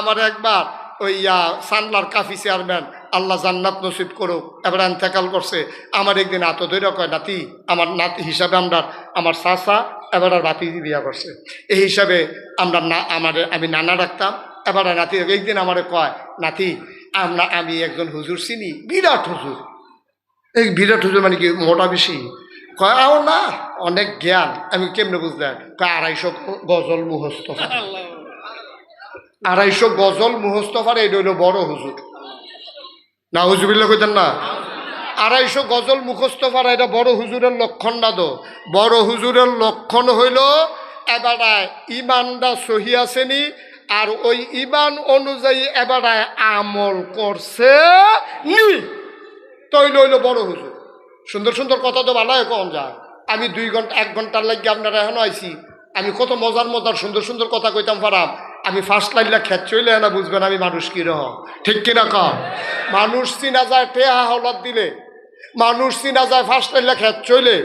আমার একবার ওই সানলার কাফি চেয়ারম্যান আল্লাহ জান্নাত নসিব করুক এবার ইন্তেকাল করছে। আমার একদিন এত ধৈর্য কয় নাতি, আমার নাতি হিসাবে আমার চাচা এবার নাতি বিয়া করছে, এই হিসাবে আমি নানা রাখতাম। এবার নাতি একদিন আমার কয় নাতি আমি একজন হুজুর চিনি, বিরাট হুজুর। এই বিরাট হুজুর মানে কি মোটা বেশি? কয় আও না, অনেক জ্ঞান। আমি কেমনে বুঝলেন? কয় 250 গজল মুখস্থ, 250 গজল মুখস্থ পারে, এটা হইল বড় হুজুর। না হুজুবিল্লা কইতেন না? 250 গজল মুখস্থ পারা এটা বড় হুজুরের লক্ষণ না। তো বড় হুজুরের লক্ষণ হইল এবারায় ইমানটা সহি আসেনি, আর ওই ইমান অনুযায়ী এবারায় আমল করছে নি, তৈল হইল বড় হুজুর। সুন্দর সুন্দর কথা তো ভালো কম যায়। আমি 2 ঘন্টা 1 ঘন্টার লাগে আপনারা এখন আইছি, আমি কত মজার মজার সুন্দর সুন্দর কথা কইতাম পারাম। আমি ফার্স্ট লাইনটা খেত চইলে না বুঝবেন আমি মানুষ কিরকম, ঠিক কিনা কম? মানুষ চিনা যায় টেহা হলাদ দিলে, মানুষ চিনা যায় ফার্স্ট লাইনটা খেত চইলে,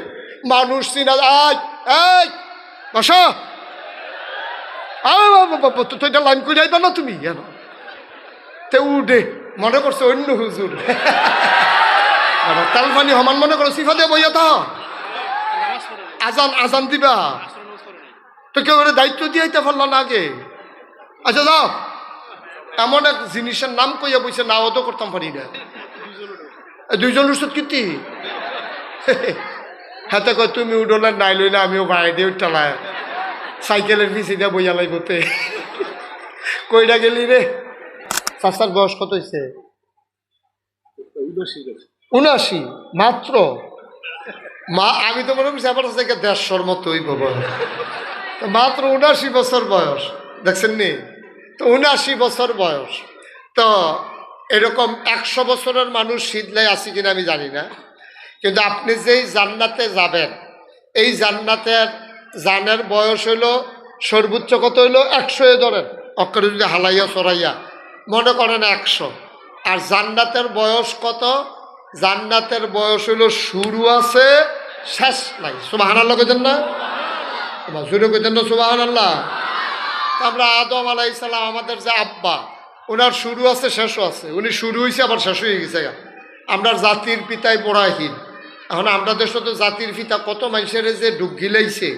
মানুষ চিনা যায় এই বসা তো এটা লাইন করে যাইবা না তুমি কেন তে উঠে মনে করছে অন্য হুজুর। তালফানি সমান মনে করো সিফা দিয়ে বইয়া তা আজান দিবা তো কেউ দায়িত্ব দিয়াইতে পারল না আগে। আচ্ছা যাও, এমন এক জিনিসের নাম কইয়া বইছে না তো করতাম পারি না। 2 জন ওষুধ কীর্তি হাতে কয় তুমি উঠলে নাই লই না, আমিও ভাই দিয়ে উঠালায় সাইকেলের পিছিয়ে দিয়ে বইয়া লাইবতে। কইটা গেলি রে? চাচার বয়স কত হয়েছে? 79 মাত্র। আমি তো মনে করছি আমার থেকে 150 মতো হইব বয়স, মাত্র 79 বছর বয়স। দেখছেন নি? তো 79 বছর বয়স। তো এরকম 100 বছরের মানুষ শীতলাই আছে কিনা আমি জানি না, কিন্তু আপনি যেই জান্নাতে যাবেন, এই জান্নাতের জানের বয়স হইল সর্বোচ্চ কত হইল 100 ধরেন, অক্ষরে যদি হালাইয়া চড়াইয়া মনে করেন 100। আর জান্নাতের বয়স কত? জান্নাতের বয়স হইল শুরু আছে শেষ নাই। সুবহানাল্লাহ কইতেন না? জুড়ে কইতেন না সুবহানাল্লাহ? আমরা আদম আলাইহিস সালাম আমাদের যে আব্বা, ওনার শুরু আছে শেষও আছে। উনি শুরু হয়েছে আবার শেষ হয়ে গেছে। আমরা জাতির পিতায় পড়াহীন। এখন আমরা দেশ তো জাতির পিতা কত মানুষের যে ডুব গিলাইছে,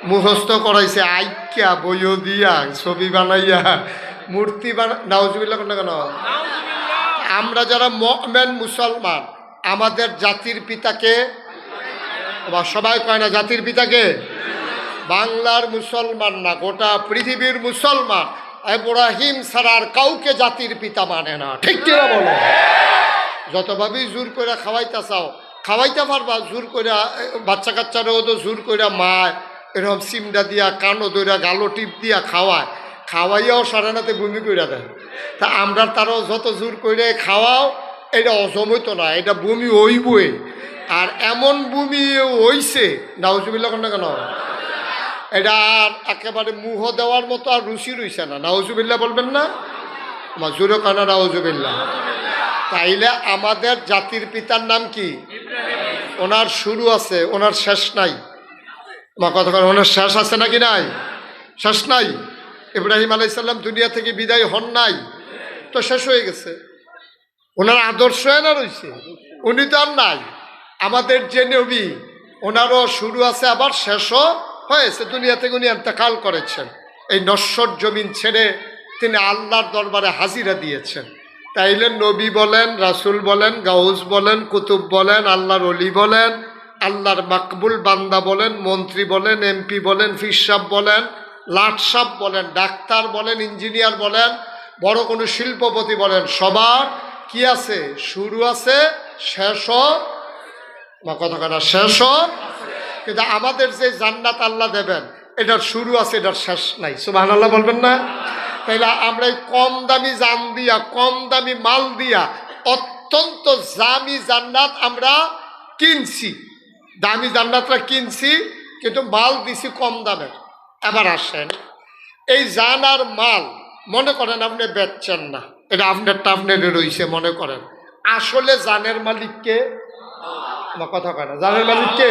মুখস্থ করাইছে, আইক্যা বইও দিয়া ছবি বানাইয়া মূর্তি নাউজুবিল্লাহ না কেন? আমরা যারা মুমিন মুসলমান, আমাদের জাতির পিতাকে সবাই কয় না জাতির পিতাকে? বাংলার মুসলমান না, গোটা পৃথিবীর মুসলমান ইব্রাহিম ছাড়া আর কাউকে জাতির পিতা মানে না, ঠিক কিনা বলো? যতভাবেই জোর করে খাওয়াইতে চাও খাওয়াইতে পারবা, জোর করে বাচ্চা কাচ্চারাও তো জোর করে মা এরকম সিমডা দিয়া কানো দইরা গালো টিপ দিয়া খাওয়াইয়াও সারানাতে বমি করে দেয়। তা আমরা তারও যত জোর করে খাওয়াও, এটা অজম হইতো না, এটা বমি হইবই। আর এমন বমি হইছে নাউজুবিল্লাহ না কেন? এটা আর একেবারে মুহ দেওয়ার মতো আর রুচি রইছে না। নাউজুবিল্লাহ বলবেন না? আমার জোরে কানা নাউজুবিল্লাহ। তাইলে আমাদের জাতির পিতার নাম কি? ওনার শুরু আছে, ওনার শেষ নাই। আমার কথা কর, ওনার শেষ আছে নাকি নাই? শেষ নাই। ইব্রাহিম আলাইহিস সালাম দুনিয়া থেকে বিদায় হন নাই, তো শেষ হয়ে গেছে। ওনার আদর্শ না রয়েছে, উনি তো আর নাই। আমাদের যে নবী, ওনারও শুরু আছে আবার শেষও হয়েছে। দুনিয়া থেকে উনি ইন্তেকাল করেছেন, এই নশ্বর জমিন ছেড়ে তিনি আল্লাহর দরবারে হাজিরা দিয়েছেন। তাইলে নবী বলেন, রাসূল বলেন, গাউস বলেন, কুতুব বলেন, আল্লাহর ওলি বলেন, আল্লাহর মাকবুল বান্দা বলেন, মন্ত্রী বলেন, এমপি বলেন, ফির সাহেব বলেন, লাট সাহেব বলেন, ডাক্তার বলেন, ইঞ্জিনিয়ার বলেন, বড় কোনো শিল্পপতি বলেন, সবার কি আছে? শুরু আছে, শেষও কথা কথা শেষও। কিন্তু আমাদের যে জান্নাত আল্লাহ দেবেন, এটার শুরু আছে, এটার শেষ নাই। সুবহানাল্লাহ বলবেন না? তাইলে আমরা এই কম দামি জান দিয়া, কম দামি মাল দিয়া অত্যন্ত দামি জান্নাত আমরা কিনছি, দামি জান্নাতরা কিনছি, কিন্তু মাল দিছি কম দামের। এবার আসেন, এই জান আর মাল মনে করেন আপনি বেচছেন না, এটা আপনারটা আপনার রয়েছে মনে করেন, আসলে জানের মালিককে? আমার কথা কয় না, জানের মালিককে?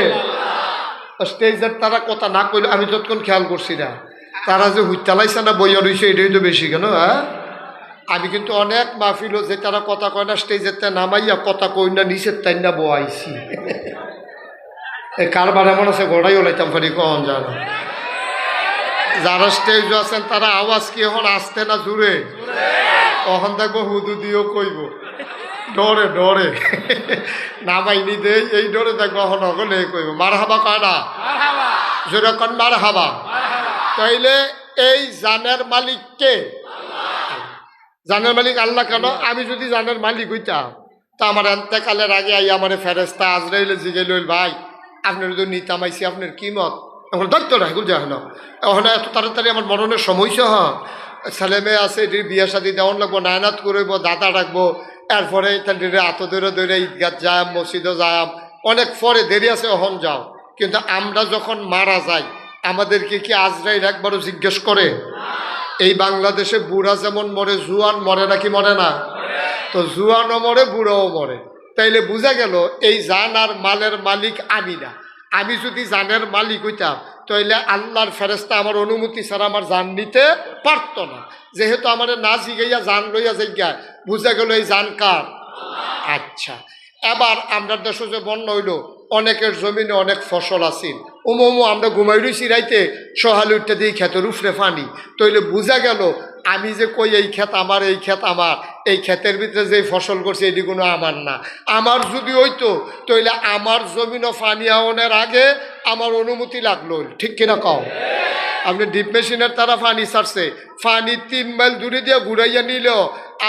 স্টেজের তারা কথা না কইলে আমি যতক্ষণ খেয়াল করছি না, তারা যে হুইতালাইছে না বইয়া রয়েছে, এটাই তো বেশি কেন? হ্যাঁ, আমি কিন্তু অনেক মাহফিলও যে তারা কথা কয় না স্টেজের নামাইয়া কথা কই না নিচের তাই না বয়াইছি। এই কারবার এমন আছে গোড়াই ওলাইতাম পারি কখন জানো। যারা স্টেজ আছেন তারা আওয়াজ কি এখন আসতে না জুড়ে তখন দেখবো হুদু দিয়েও কইব ডরে ডরে নামাইনি দে এই ডরে দেখবো এখন অগলে কইব মার হাবা কয় না যেরকম মার হাবা। তাইলে এই জানের মালিক কে? জানের মালিক আল্লাহ। কেন? আমি যদি জানের মালিক হইতাম তা আমার এন্তেকালের আগে আই আমার ফেরেস্তা আজরাইলে জিগে লইল ভাই আপনার যদি নিতাম আইসি আপনার কি মত? এখন ধরতো না এগুলো যায় না এখন এত তাড়াতাড়ি আমার মরণের সমস্যা হয়। ছেলে মেয়ে আছে এটির বিয়ে শাদি দেওয়ান লাগবো নায়নাত করব দাদা রাখবো এরপরে তাদের আত ধরে ধরে ঈদগাহ যাম মসজিদও যাম অনেক পরে দেরি আছে অহন যাও। কিন্তু আমরা যখন মারা যাই আমাদেরকে কি আজরাইল একবারও জিজ্ঞেস করে? এই বাংলাদেশে বুড়া যেমন মরে জুয়ান মরে নাকি মরে না? তো জুয়ানও মরে বুড়াও মরে। তাইলে বোঝা গেল এই জান আর মালের মালিক আমি না। আমি যদি জানের মালিক হইতাম তাইলে আল্লাহর ফেরেস্তা আমার অনুমতি ছাড়া আমার জান নিতে পারতো না। যেহেতু আমার না জিগাইয়া জান লইয়া জিজ্ঞায় বুঝা গেল এই জান কার? আচ্ছা, এবার আমরা দেশে যে বন্যা হইল অনেকের জমিনে অনেক ফসল আছিল ওমো আমরা ঘুমাই রইছি রাইতে সহালে উঠতে দিই ক্ষেতের উফরে ফানি। তইলে বোঝা গেল আমি যে কই এই ক্ষেত আমার এই ক্ষেত আমার এই ক্ষেতের ভিতরে যে ফসল করছে এটি কোনো আমার না। আমার যদি হইতো তইলে আমার জমিনও ফানি আওয়ানোর আগে আমার অনুমতি লাগলো। ঠিক কিনা কও? আপনি ডিপ মেশিনের তারা ফানি ছাড়ছে ফানি 3 মাইল দূরে দিয়ে ঘুরাইয়া নিল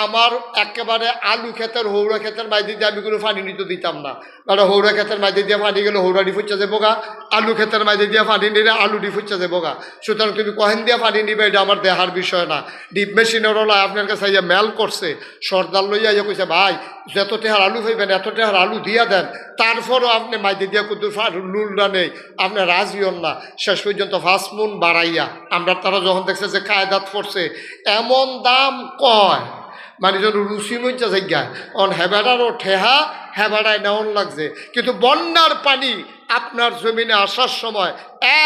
আমার একেবারে আলু ক্ষেতের হৌড়া ক্ষেতের মাইদি দিয়ে আমি কোনো ফানি নিতে দিতাম না। কারণ হৌড়া ক্ষেতের মাইদি দিয়ে ফানি গেলে হৌড়াডি ফুচ্চা যাবো গা, আলু ক্ষেতের মাইদি দিয়ে ফানি নিলে আলুডি ফুচ্চা যাবো গা। সুতরাং তুমি কহেন দিয়ে ফানি নিবে এটা আমার দেহার বিষয় না। ডিপ মেশিনের ওলা আপনার কাছে ইয়ে মেল করছে সর্দার লইয়া ইয়ে কইছে ভাই যত টেহার আলু পাইবেন এত টেহার আলু দিয়া দেন। তারপরও আপনি মাইদি দিয়া কুদুর লুলটা নেই আপনি রাজিও না। শেষ পর্যন্ত 5 মণ বাড়াইয়া আমরা তারা যখন দেখছে যে কায়দাত পড়ছে এমন দাম কয় মানে যেন রুচি মইচা জায়গায় অন হেবাড়ারও ঠেহা হেবাড়ায় নেওয়ান লাগছে। কিন্তু বন্যার পানি আপনার জমিনে আসার সময়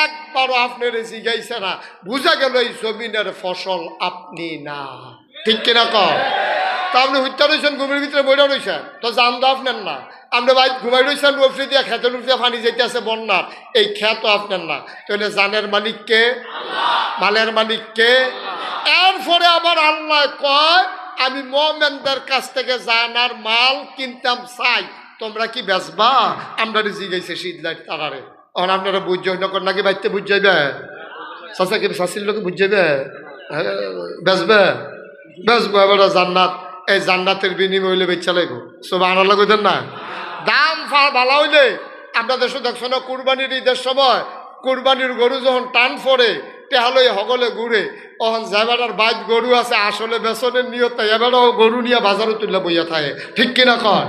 একবারও আপনার জিগাইছে না। বুঝা গেল এই জমিনের ফসল আপনি না। ঠিক কিনা কর? তা আপনি হত্যা রয়েছেন ঘুমের ভিতরে বইটা রয়েছেন তো জান তো আপনার না। আপনি ভাই ঘুমাই রয়েছেন রফরি দিয়া খেতের রুফ দিয়া ফানি যেতে আছে বন্যার এই খেত আপনার না। তাহলে জানের মালিককে? মালের মালিককে? এরপরে আবার আল্লাহ কয় আমি মুমিনদের কাছ থেকে জানার মাল কিনতাম চাই তোমরা কি বেচবা? আমরা জিগাইছে শীত লাইট তারারে এখন আপনারা বুঝ নাকি বাইতে বুঝ যাইবে চাষা কি চাষির লোকে বুঝ যাইবে বেচবে বেচবো এবার জান্নাত এই জান্নাতের বিনিময় হইলে বেচা লাগবো সব আনার লাগবেন না। দাম ভালো হইলে আমরা দেশে দেখছো না কুরবানির ঈদের সময় কুরবানির গরু যখন টান পড়ে তেহালই হগলে ঘুরে তখন যেবার বাইক গরু আছে আসলে বেসনের নিয়ত এবারও গরু নিয়ে বাজারে তুললে বইয়া থাকে। ঠিক কিনা কর?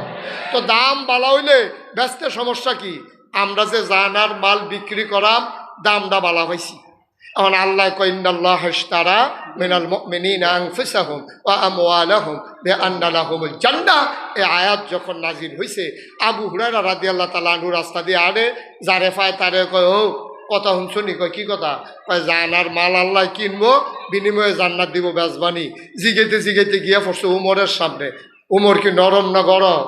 তো দাম ভালো হইলে বেচতে সমস্যা কি? আমরা যে জানার মাল বিক্রি করাম দামটা ভালো হয়েছি। এখন আল্লাহ কয় ইন্নাল্লাহা ইশতারা মিনাল মুমিনিনা আনফুসাহুম ওয়া আমওয়ালাহুম বিআন্না লাহুমুল জান্নাহ। এই আয়াত যখন নাজিল হয়েছে আবু হুরায়রা রাদিয়াল্লাহু তাআলা আনহু রাস্তা দিয়ে আড়ে যারে পায় তারে কয় ও কথা শুনছনি? কয় কি কথা? কয় জানার মাল আল্লাহ কিনবো বিনিময়ে জান্নাত দিব বেজবানি। জিগাইতে জিগাইতে গিয়া পড়ছে উমরের সামনে। উমর কি নরম না গরম?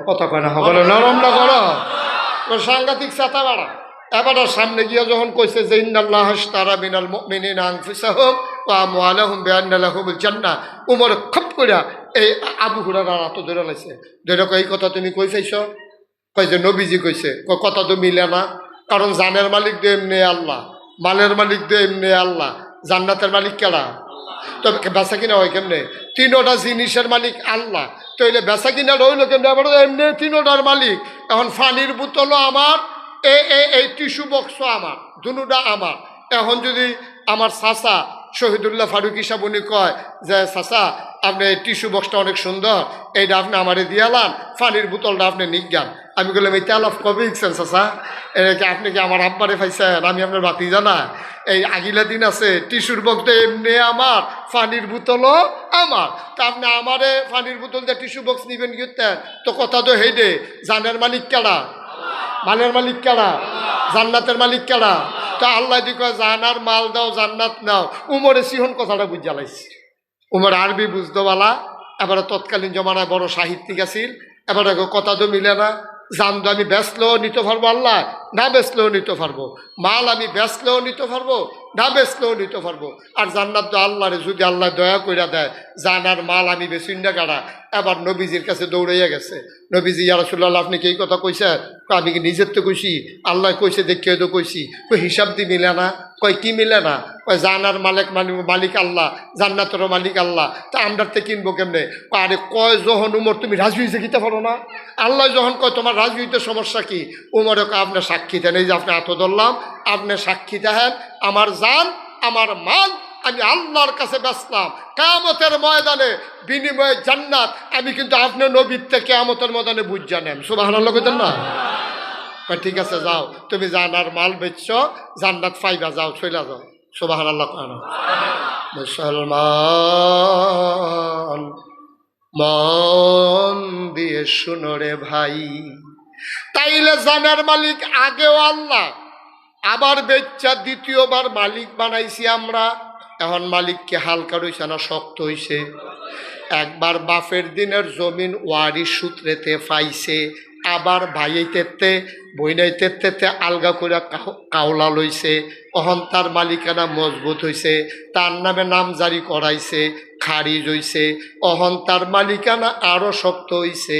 কথা কয় না হবলে নরম না গরম? সাংঘাতিক চাতা বাড়া। এবার সামনে গিয়া যখন কইছে যে ইন্নাল্লাহা ইশতারা মিনাল মুমিনিনা আনফুসাহুম ওয়া আমওয়ালাহুম বিআন্না লাহুমুল জান্নাহ উমর খপ কইরা এই আবু হুরায়রা রাত ধরে লাইছে। ধরে কই এই কথা তুমি কই চাইছো? কই যে নবীজি কইছে। কথা তো মিলে না। কারণ জানের মালিক তো এমনি আল্লাহ, মালের মালিক তো এমনি আল্লাহ, জান্নাতের মালিক কেডা? তবে বেচা কিনা হয় কেমনে? 3টা জিনিসের মালিক আল্লাহ। তাইলে বেচা কিনা রইল কেমনে? আবার এমনি 3টার মালিক। এখন পানির বোতলও আমার এই টিস্যু বক্সও আমার, দুটা আমার। এখন যদি আমার চাচা শহীদুল্লাহ ফারুকি সাহেব উনি কয় যে চাচা আপনি এই টিস্যু বক্সটা অনেক সুন্দর এইটা আপনি আমারে দিয়ালান পানির বোতলটা আপনি নিজ্ঞান। আমি বললাম এই তেল অফ কবে ইচ্ছেন চাচা? এটাকে আপনি কি আমার আব্বারে পাইছেন? আমি আপনার বাতি জানা এই আগিলা দিন আছে টিস্যুর বক্সটা এমনি আমার পানির বোতলও আমার। তা আপনি আমারে পানির বোতল দিয়ে টিস্যু বক্স নিবেন কি? তো কথা তো হেডে জানের মালিক কেডা? মালের মালিক কেডা? জান্নাতের মালিক কেডা? তা আল্লাহ দি কয় জানার মাল দাও জান্নাত নাও। উমরে সিহন কথাটা বুঝা লাইছে। উমর আরবি বুঝতো বালা, এবারে তৎকালীন জমানায় বড় সাহিত্যিক আছিল, এবারে কথা তো মিলে না। জান তো আমি বেচলেও নিতে পারবো আল্লাহ, না বেচলেও নিতে পারবো। মাল আমি বেচলেও নিতে পারবো, না বেচলেও নিতে পারবো। আর জান্নাত তো আল্লাহরে যদি আল্লাহ দয়া কইরা দেয়, জানার মাল আমি বেচুন না কারা। এবার নবীজির কাছে দৌড়াইয়া গেছে, নবীজি ইয়া রাসূলুল্লাহ আপনি কি এই কথা কইছে? আমি কি নিজের তো কইছি, আল্লাহ কইছে দেখিয়ে তো কইছি। কই হিসাব দি মিলে না। কয় কি মিলে না? কয় জানার মালিক আল্লাহ, জান্নাতেরও মালিক আল্লাহ, তা আমরা তো কিনবো কেমনে? আরে কয় যখন উমর তুমি রাজি হয়েছে কিতে পারো না? আল্লাহ যখন কয় তোমার রাজি হইতে সমস্যা কি? উমরে কয় আপনি সাক্ষী দেন, এই যে আপনি হাত ধরলাম, আপনি সাক্ষী দেখেন আমার জান আমার মাল আমি আল্লাহর কাছে বেচলাম, কিয়ামতের ময়দানে বিনিময়ে জান্নাত আমি কিন্তু আপনার নবীর থেকে কিয়ামতের ময়দানে বুঝ জানেন। সুবহানাল্লাহ কইতেন না? ঠিক আছে যাও, তুমি জানার মাল বেচছ, জান্নাত পাইবা, যাও চইলা যাও। সুবহানাল্লাহ কেন? মুসলমান মন দিয়ে শুনো রে ভাই, তাইলে জানার মালিক আগেও আল্লাহ, আবার বেচ্চা দ্বিতীয়বার মালিক বানাইছি আমরা। এখন মালিককে হালকা রইছে না শক্ত হইছে? একবার বাপের দিনের জমিন ওয়ারিশ সূত্রেতে পাইছে, আবার ভাইয়েতে বইনাইতে আলগা করে কাওলা লইছে। অহন তার মালিকানা মজবুত হইছে, তার নামে নাম জারি করাইছে, খারিজ হইছে। অহন তার মালিকানা আরো শক্ত হইছে।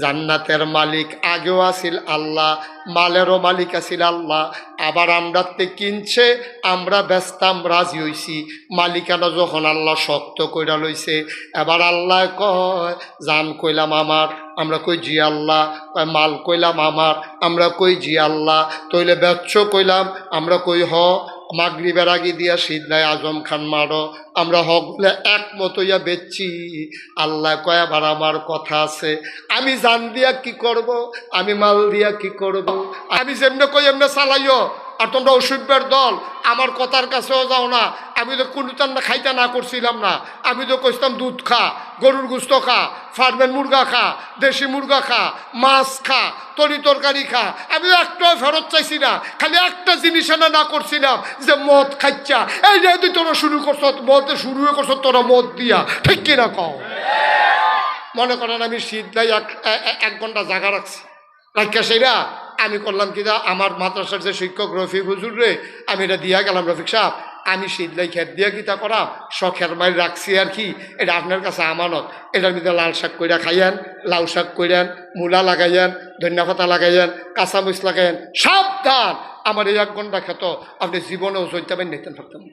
জান্নাতের মালিক আগেও আছিল আল্লাহ, মালেরও মালিক আছিল আল্লাহ। আবার আমরাতে কিনছে, আমরা ব্যস্তাম রাজি হইছি। মালিকানা যখন আল্লাহ শক্ত কইরা লইছে, এবার আল্লাহ কয় জান কইলাম আমার, আমরা কই জি আল্লাহ। কয় মাল কইলাম আমার, আমরা কই জি আল্লাহ। তইলে বেচ্ছ কইলাম, আমরা কই হ। মাগরিবের আগে দিয়া সিদ্ধায় আজম খান মারো, আমরা হকলে একমত হইয়া বেচছি। আল্লাহ কয় আবার আমার কথা আছে, আমি জান দিয়া কি করব, আমি মাল দিয়া কি করব, আমি যেমনে কই এমনে চালাইও। আর তোমরা অসভ্যের দল, আমার কথার কাছেও যাও না। আমি তো কোনো না খাইতে না করছিলাম না, আমি তো কইতাম দুধ খা, গরুর গুস্ত খা, ফার্মের মুরগা খা, দেশি মুরগা খা, মাছ খা, তরি তরকারি খা। আমি একটাও ফেরত চাইছি না, খালি একটা জিনিস না করছিলাম যে মদ খাইছা। এই যে তুই তোরা শুরু করছ, মদ শুরু করছ তোরা মদ দিয়া, ঠিক কিনা কও? মনে করেন আমি শীতলাই 1 ঘন্টা জায়গা রাখছি, রাখা সেইরা আমি করলাম কি, আমার মাদ্রাসার যে শিক্ষক রফিক হুজুর রে আমি এটা দিয়া গেলাম, রফিক সাহেব আমি শীতলাই খেত দিয়া কিতা করা শখের মাই রাখছি আর কি, এটা আপনার কাছে আমানত। এটার মধ্যে লাল শাক কইরা খাইয়েন, লাউ শাক কইরেন, মূলা লাগাইয়েন, ধনিয়া পাতা লাগাইয়েন, কাঁচামরিচ লাগাইয়েন, সাবধান। আমার এই 1 ঘন্টা খেত আপনি জীবনেও জৈতাবেন নিতেন পারতেন।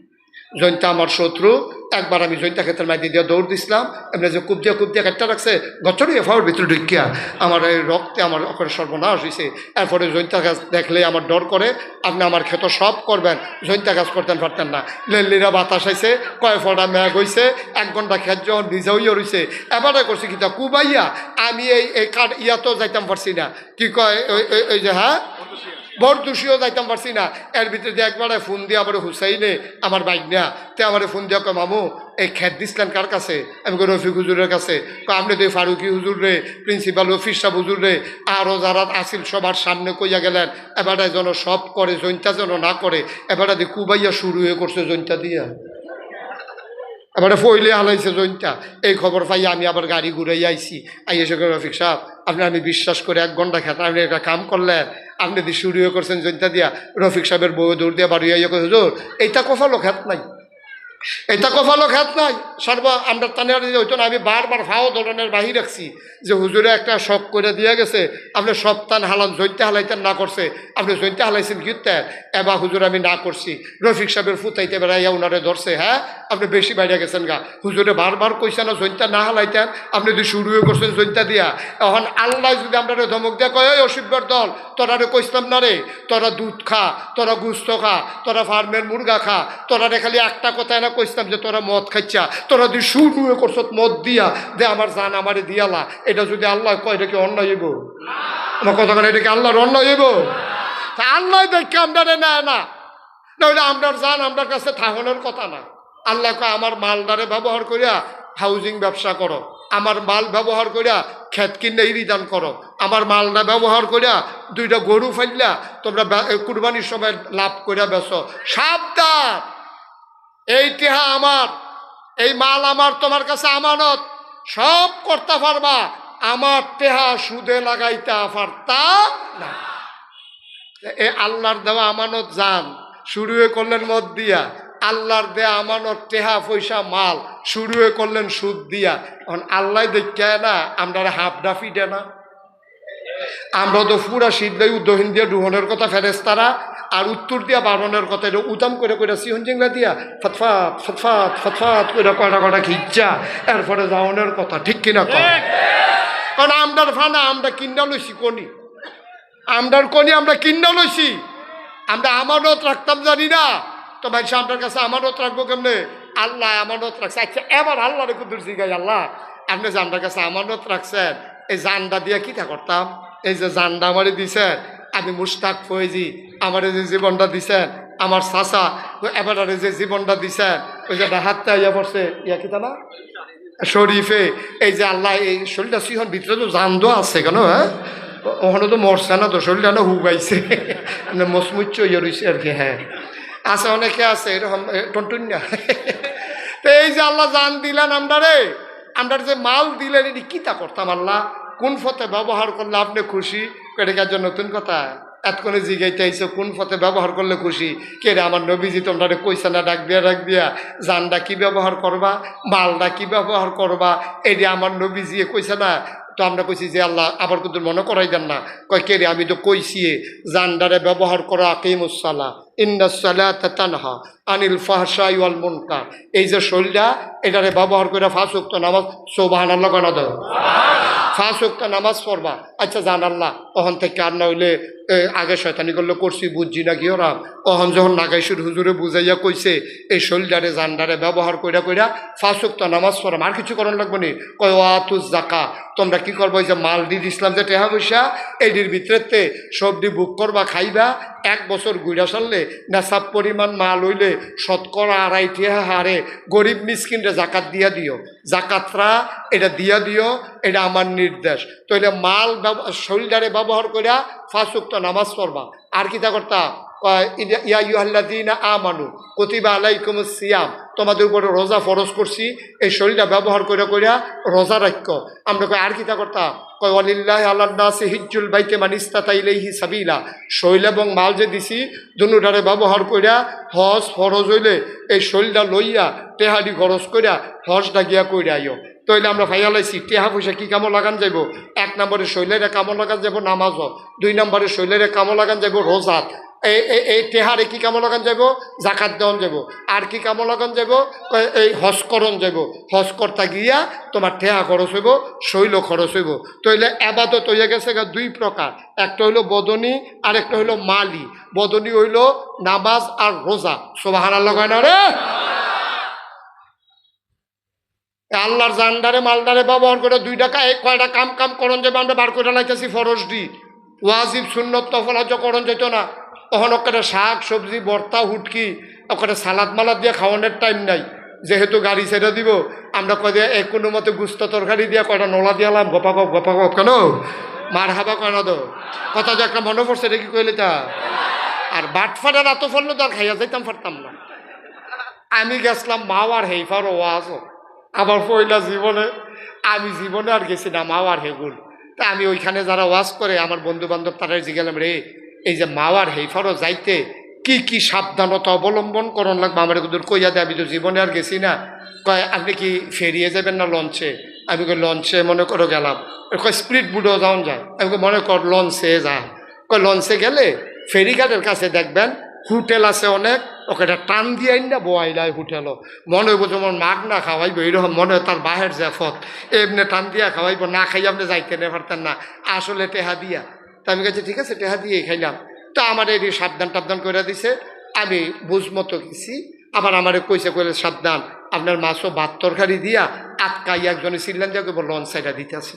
জৈন্তা আমার শত্রু, একবার আমি জৈন্তা ক্ষেতের মাইদি দিয়ে দৌড় দিছিলাম, এমনি যে কুবদিয়া কাটটা রাখছে গছড়িয়ে ফাওয়ার ভিতরে ঢুকিয়া আমার এই রক্তে আমার ওখানে সর্বনাশ হয়েছে। এরপরে জৈন্তা গাছ দেখলে আমার ডর করে, আপনি আমার ক্ষেত সব করবেন, জৈন্তা গাছ করতেন পারতেন না। লেল্লিরা বাতাস আইছে, কয় ফোঁটা মেঘ হয়েছে, 1 ঘন্টা খেত যখন ভিজা হইয়া রয়েছে। এবারে করছি কিতা কুবাইয়া আমি এই কাঠ ইয়াতেও যাইতাম পারছি না, কি কয় ওই যে হ্যাঁ বরদুষিও যাইতাম পারছি না। এর ভিতরে দিয়ে একবারে ফোন দিয়ে আবার হুসাইনে আমার বাইক নেয়া, তে আমার ফোন দিয়া কয় মামু এই খেত দিছিলেন কার কাছে? আমি কই রফিক হুজুরের কাছে। আপনি তো ফারুকি হুজুর রে, প্রিন্সিপাল অফিস সাহেব হুজুর রে, আরও যারা আসিল সবার সামনে কইয়া গেলেন, এবারে যেন সব করে, জৈন্তা যেন না করে। এবারে দিয়ে কুবাইয়া শুরু হয়ে করছে জৈন্তা দিয়া, এবারে ফইলে হালাইছে জৈন্তা। এই খবর পাই আমি আবার গাড়ি ঘুরাই আইছি, আইসে রফিক সাহেব আপনি আমি বিশ্বাস করে 1 ঘন্টা খেতে আপনি একটা কাম করলেন, আপনি দিয়ে শুরু করছেন জৈন্তা দিয়া। রফিক সাহেবের বউ দৌড় দিয়া বাড়ি আইয়া কই হুজুর এইটা কফালো খেত নাই, এটা কফালো খেত নাই, সর্ব আমরা তানের হইতো না। আমি বারবার ফাও ধরনের বাহি রাখছি যে হুজুরে একটা শখ করে দিয়া গেছে, আপনি সব তান হালান জৈন্তা হালাইতেন না করছে, আপনি জৈন্তা হালাইছেন কিতেন? এবার হুজুর আমি না করছি। রফিক সাহেবের ফুতাইতে বেড়াইয়া উনারে ধরছে, হ্যাঁ আপনি বেশি বাইরে গেছেন গা, হুজুরে বারবার কইছে না জৈন্তা না হালাইতেন, আপনি যদি শুরু করছেন জৈন্তা দিয়া। এখন আল্লাহ যদি আমরা ধমক দেয়া কয় অসভ্যের দল, তোরা রে কইসলাম না রে, তোরা দুধ খা, তোরা গুস্ত খা, তোরা ফার্মের মুরগা খা, তোরা রে খালি একটা কথায় না কইসলাম যে তোরা মদ খাইছা, তোরা যদি শুরু করছ মদ দিয়া দে আমার জান আমারে দিয়ালা। এটা যদি আল্লাহ কয় এটা কি অন্যায় হইব? আমার কথা বলে এটা কি আল্লাহর অন্যায় হইব? তা আল্লাহ দেখে আমরা নেয় না, নইলে আমরার জান আমার কাছে থাকনের কথা না। আল্লাহ কয় আমার মালদারে ব্যবহার করিয়া হাউজিং ব্যবসা করো, আমার মাল ব্যবহার করিয়া ক্ষেত কিনে রিদান করো, আমার মালটা ব্যবহার করিয়া 2টা গরু ফাইলা তোমরা কুরবানির সময় লাভ করিয়া বেচো। সাবধান, এই টেহা আমার, এই মাল আমার তোমার কাছে আমানত, সব করতে পারবা, আমার টেহা সুদে লাগাইতে পারতা না। এ আল্লাহর দেওয়া আমানত জান শুরুয়ে করলেন মদ দিয়া, আল্লাহর দেয়া আমানত টেহা পয়সা মাল শুরুয়ে করলেন সুদ দিয়া। এখন আল্লাহ দেখে না আমরা হাফডা ফিডে না, আমরা তো পুরা সিদ্ধাই উদ্দহিন দিয়া ডুহনের কথা ফেরেস্তারা, আর উত্তর দিয়া বারণের কথা এটা উদাম করে করে সিহন জিংলা দিয়া ফতফাত ফতফাত ফতফাত করে কটা কটা খিচ্ছা এরপরে যাওয়ানোর কথা, ঠিক কিনা কর? কারণ আমরার ফানা আমরা কিনা লইছি কনি, আমরার কনি আমরা কিনা লইছি, আমরা আমানত রাখতাম জানি না। তো ভাই আপনার কাছে আমানত রাখবো কেমনে? আল্লাহ আমানত রাখছে। আচ্ছা এবার আল্লাহ রেখে দূর জিগাই, আল্লাহ আপনি যে আপনার কাছে আমানত রাখছেন, এই জানটা দিয়া কিটা করতাম? এই যে জানটা আমারে দিছেন, আমি মুস্তাক ফয়েজি, আমারে যে জীবনটা দিছেন, আমার চাচা এবার যে জীবনটা দিছেন, ওই যে হাতটা ইয়া পড়ছে ইয়া কিতা না শরীফে, এই যে আল্লাহ এই শরীরটা সিহন ভিতরে তো জান দো আছে কেন? হ্যাঁ ওখানে তো মরছে না তো, শরীরটা না হুগাইছে মসমুচ্চ ইয়ে রয়েছে আর কি। হ্যাঁ আছে, অনেকে আছে এরকম টনটুন্যা। তো এই যে আল্লাহ জান দিলেন আমরা রে, আমরা যে মাল দিলেন এটি কিতা করতাম? আল্লাহ কোন পথে ব্যবহার করলে আপনি খুশি? এটার জন্য নতুন কথা এতক্ষণে জিগাইতে আইসো কোন পথে ব্যবহার করলে খুশি? কে রে আমার নবীজি তোমরা কইসা না ডাক দিয়া জানটা কি ব্যবহার করবা, মালটা কি ব্যবহার করবা, এটি আমার নবীজি কইসা না। তো আমরা কইছি যে আল্লাহ আবার কিন্তু মনে করাই দেন না, কয় কে রে আমি তো কইছি জানডারে ব্যবহার করা আকিমুস সালাহ ইন্নাস সালাতা তানহা আনিল ফাহশাই ওয়াল মুনকার। এই যে শরীরটা এটারে ব্যবহার করে 5 ওয়াক্ত নামাজ, সুবহানাল্লাহ কানা দাও, 5 ওয়াক্ত নামাজ পড়বা। আচ্ছা জান আল্লাহ ওখান থেকে আর না হইলে আগে শয়তানি করলে করছি বুঝছি না কি ওরা, ওখান যখন নাগাইশুর হুজুরে বুঝাইয়া কইছে এই শরীরটারে জানডারে ব্যবহার কইরা 5 ওয়াক্ত নামাজ পড়াম, আর কিছু করার লাগবে নি। কয় ওয়াতুজ জাকা, তোমরা কি করবো? ওই যে মাল দিয়ে ইসলাম যে টেহা পয়সা এইটির ভিতরেতে সবজি বুক করবা, খাইবা, 1 বছর ঘুরা সারলে নেশাব পরিমাণ মাল হইলে শতকরা 2.5 টেহা হারে গরিব মিসকিনরে জাকাত দিয়া দিও, জাকাতরা এটা দিয়া দিও, এটা আমার নির্দেশ। তো এটা মাল শরীরটারে ব্যবহার করিয়া 5 ওয়াক্ত নামাজ পড়বা। আর কিতা করতা? ইয়া আইয়ুহাল্লাযীনা আমানু কুতিবা আলাইকুমুস সিয়াম, তোমাদের উপরে রোজা ফরজ করছি, এই শরীরটা ব্যবহার করে করিয়া রোজা রাখো। আমরা কই আর কিতা করতা? কয় ওয়ালিল্লাহি আলান নাসি হিজ্জুল বাইতি মান ইসতাতা ইলাইহি সাবিলা, শরীর এবং মাল যে দিছি দুনুটারে ব্যবহার করিয়া হজ ফরজ হইলে এই শরীরটা লইয়া টেহাডি খরচ করিয়া হজটা গিয়া কইরা আইও। তাইলে আমরা ভাইয়া লাইছি টেহা পয়সা কি কামো লাগান যাইব? 1 নম্বরে শৈলেরে কামো লাগান যাব নামাজ, 2 নম্বরে শৈলেরে কামো লাগান যাব রোজাত, এই টেহারে কি কামো লাগান যাব? জাকাত দেওয়ান যাব। আর কি কামো লাগান যাব? এই হজ করণ যাব। হজ করতে গিয়া তোমার টেহা খরচ হইব, শৈল খরচ হইব। তাইলে আবাদত হইয়া গেছে 2 প্রকার, একটা হইল বদনী আর একটা হইল মালি। বদনী হইল নামাজ আর রোজা। সুবহানাল্লাহ কয় না রে? আল্লাহর জানডারে মালডারে ব্যবহার করে 2 টাকা কয়টা কাম করণ যাবে আমরা বার করে লাইতেছি ফরজ দি, ওয়াজিব সুন্নত নফল হজ করণ যেত না। তখন ওখানে শাক সবজি ভর্তা হুটকি ওখানে সালাদ মালাদ দিয়ে খাওয়ানোর টাইম নাই, যেহেতু গাড়ি ছেড়ে দিব আমরা কয় দিয়ে কোনো মতে গুস্ত তরকারি দিয়ে কয়টা নলা দিয়ালাম, গপাগপ কেন মার হাবা কেন দো কথা যে একটা মনে পড়ছে এটা কি কইলে তা। আর বাটফাটার এত ফললো তো আর খাইয়া যাইতাম পারতাম না। আমি গেছিলাম মাওয়ার হেইফার ওয়াজ, আবার পয়লা জীবনে আর গেছি না মাওয়ার হেগুল। তা আমি ওইখানে যারা ওয়াজ করে আমার বন্ধু বান্ধব তারা জিগেলাম রে এই যে মাওয়ার হেইফারও যাইতে কি কি সাবধানতা অবলম্বন করণ লাগবে আমার দূর কইয়া দেয়, আমি তো জীবনে আর গেছি না। কয় আপনি কি ফেরিয়ে যাবেন না লঞ্চে? আমি কই লঞ্চে মনে করো গেলাম। কয় স্পিড বুডও যাওয়া যায়? আমি মনে কর লঞ্চে যা। কয় লঞ্চে গেলে ফেরিঘাটের কাছে দেখবেন হোটেল আছে অনেক, ওকে টান দিয়ে না বোয়াইলাই হোটেলও মনে হইব যেমন মাগ না খাওয়াইব, এইরকম মনে হয় তার বাহের জাফত এমনি টান দিয়া খাওয়াইব, না খাই আপনি যাইতে নে পারতেন না, আসলে টেহা দিয়া। তা আমি কাছে ঠিক আছে টেহা দিয়ে খাইলাম। তো আমার এই সাবধান টাবধান করে দিছে, আমি বুঝমতো গেছি। আবার আমারে কইছে সাবধান আপনার মাছও ভাত তরকারি দিয়া আটকাই একজনে চিল্লান দিয়া কেবল লঞ্চ সাইডা দিতেছে।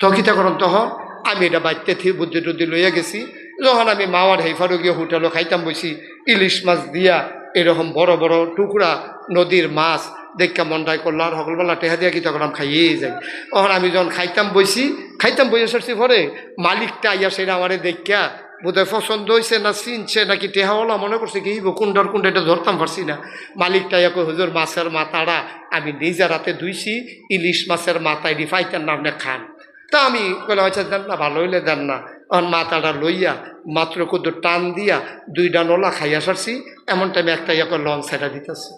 তখিতা করুন তখন আমি এটা বাইতে থি বুদ্ধি টুদ্ধি লইয়া গেছি। যখন আমি মাওয়ার হেফারও গিয়ে হোটেলও খাইতাম বসি, ইলিশ মাছ দিয়া এরকম বড় বড় টুকরা নদীর মাছ দেখা মনটাই করলো, আর সকলবেলা টেহা দিয়া কি তখন আমি খাইয়েই যাই। তখন আমি যখন খাইতাম বসে সারছি পরে মালিকটা আইয়া সেটা আমারে দেখা বোধহয় পছন্দ হয়েছে না চিনছে নাকি টেহাওয়ালা মনে করছে কি কোনটার কোনটা এটা ধরতাম পারছি না। মালিকটা একো হুজুর মাছের মাথাটা আমি নিজের হাতে ধুইছি, ইলিশ মাছের মাথায় ফাইতেন না আপনি খান। তা আমি বলে আচ্ছা দেন না, ভালো হইলে দেন না। আমার মাথাটা লইয়া মাত্র কত টান দিয়া 2টা নলা খাইয়া সারছি। এমন টাইমে একটা ইয়াকে লঞ্চ সেটা দিতেছে।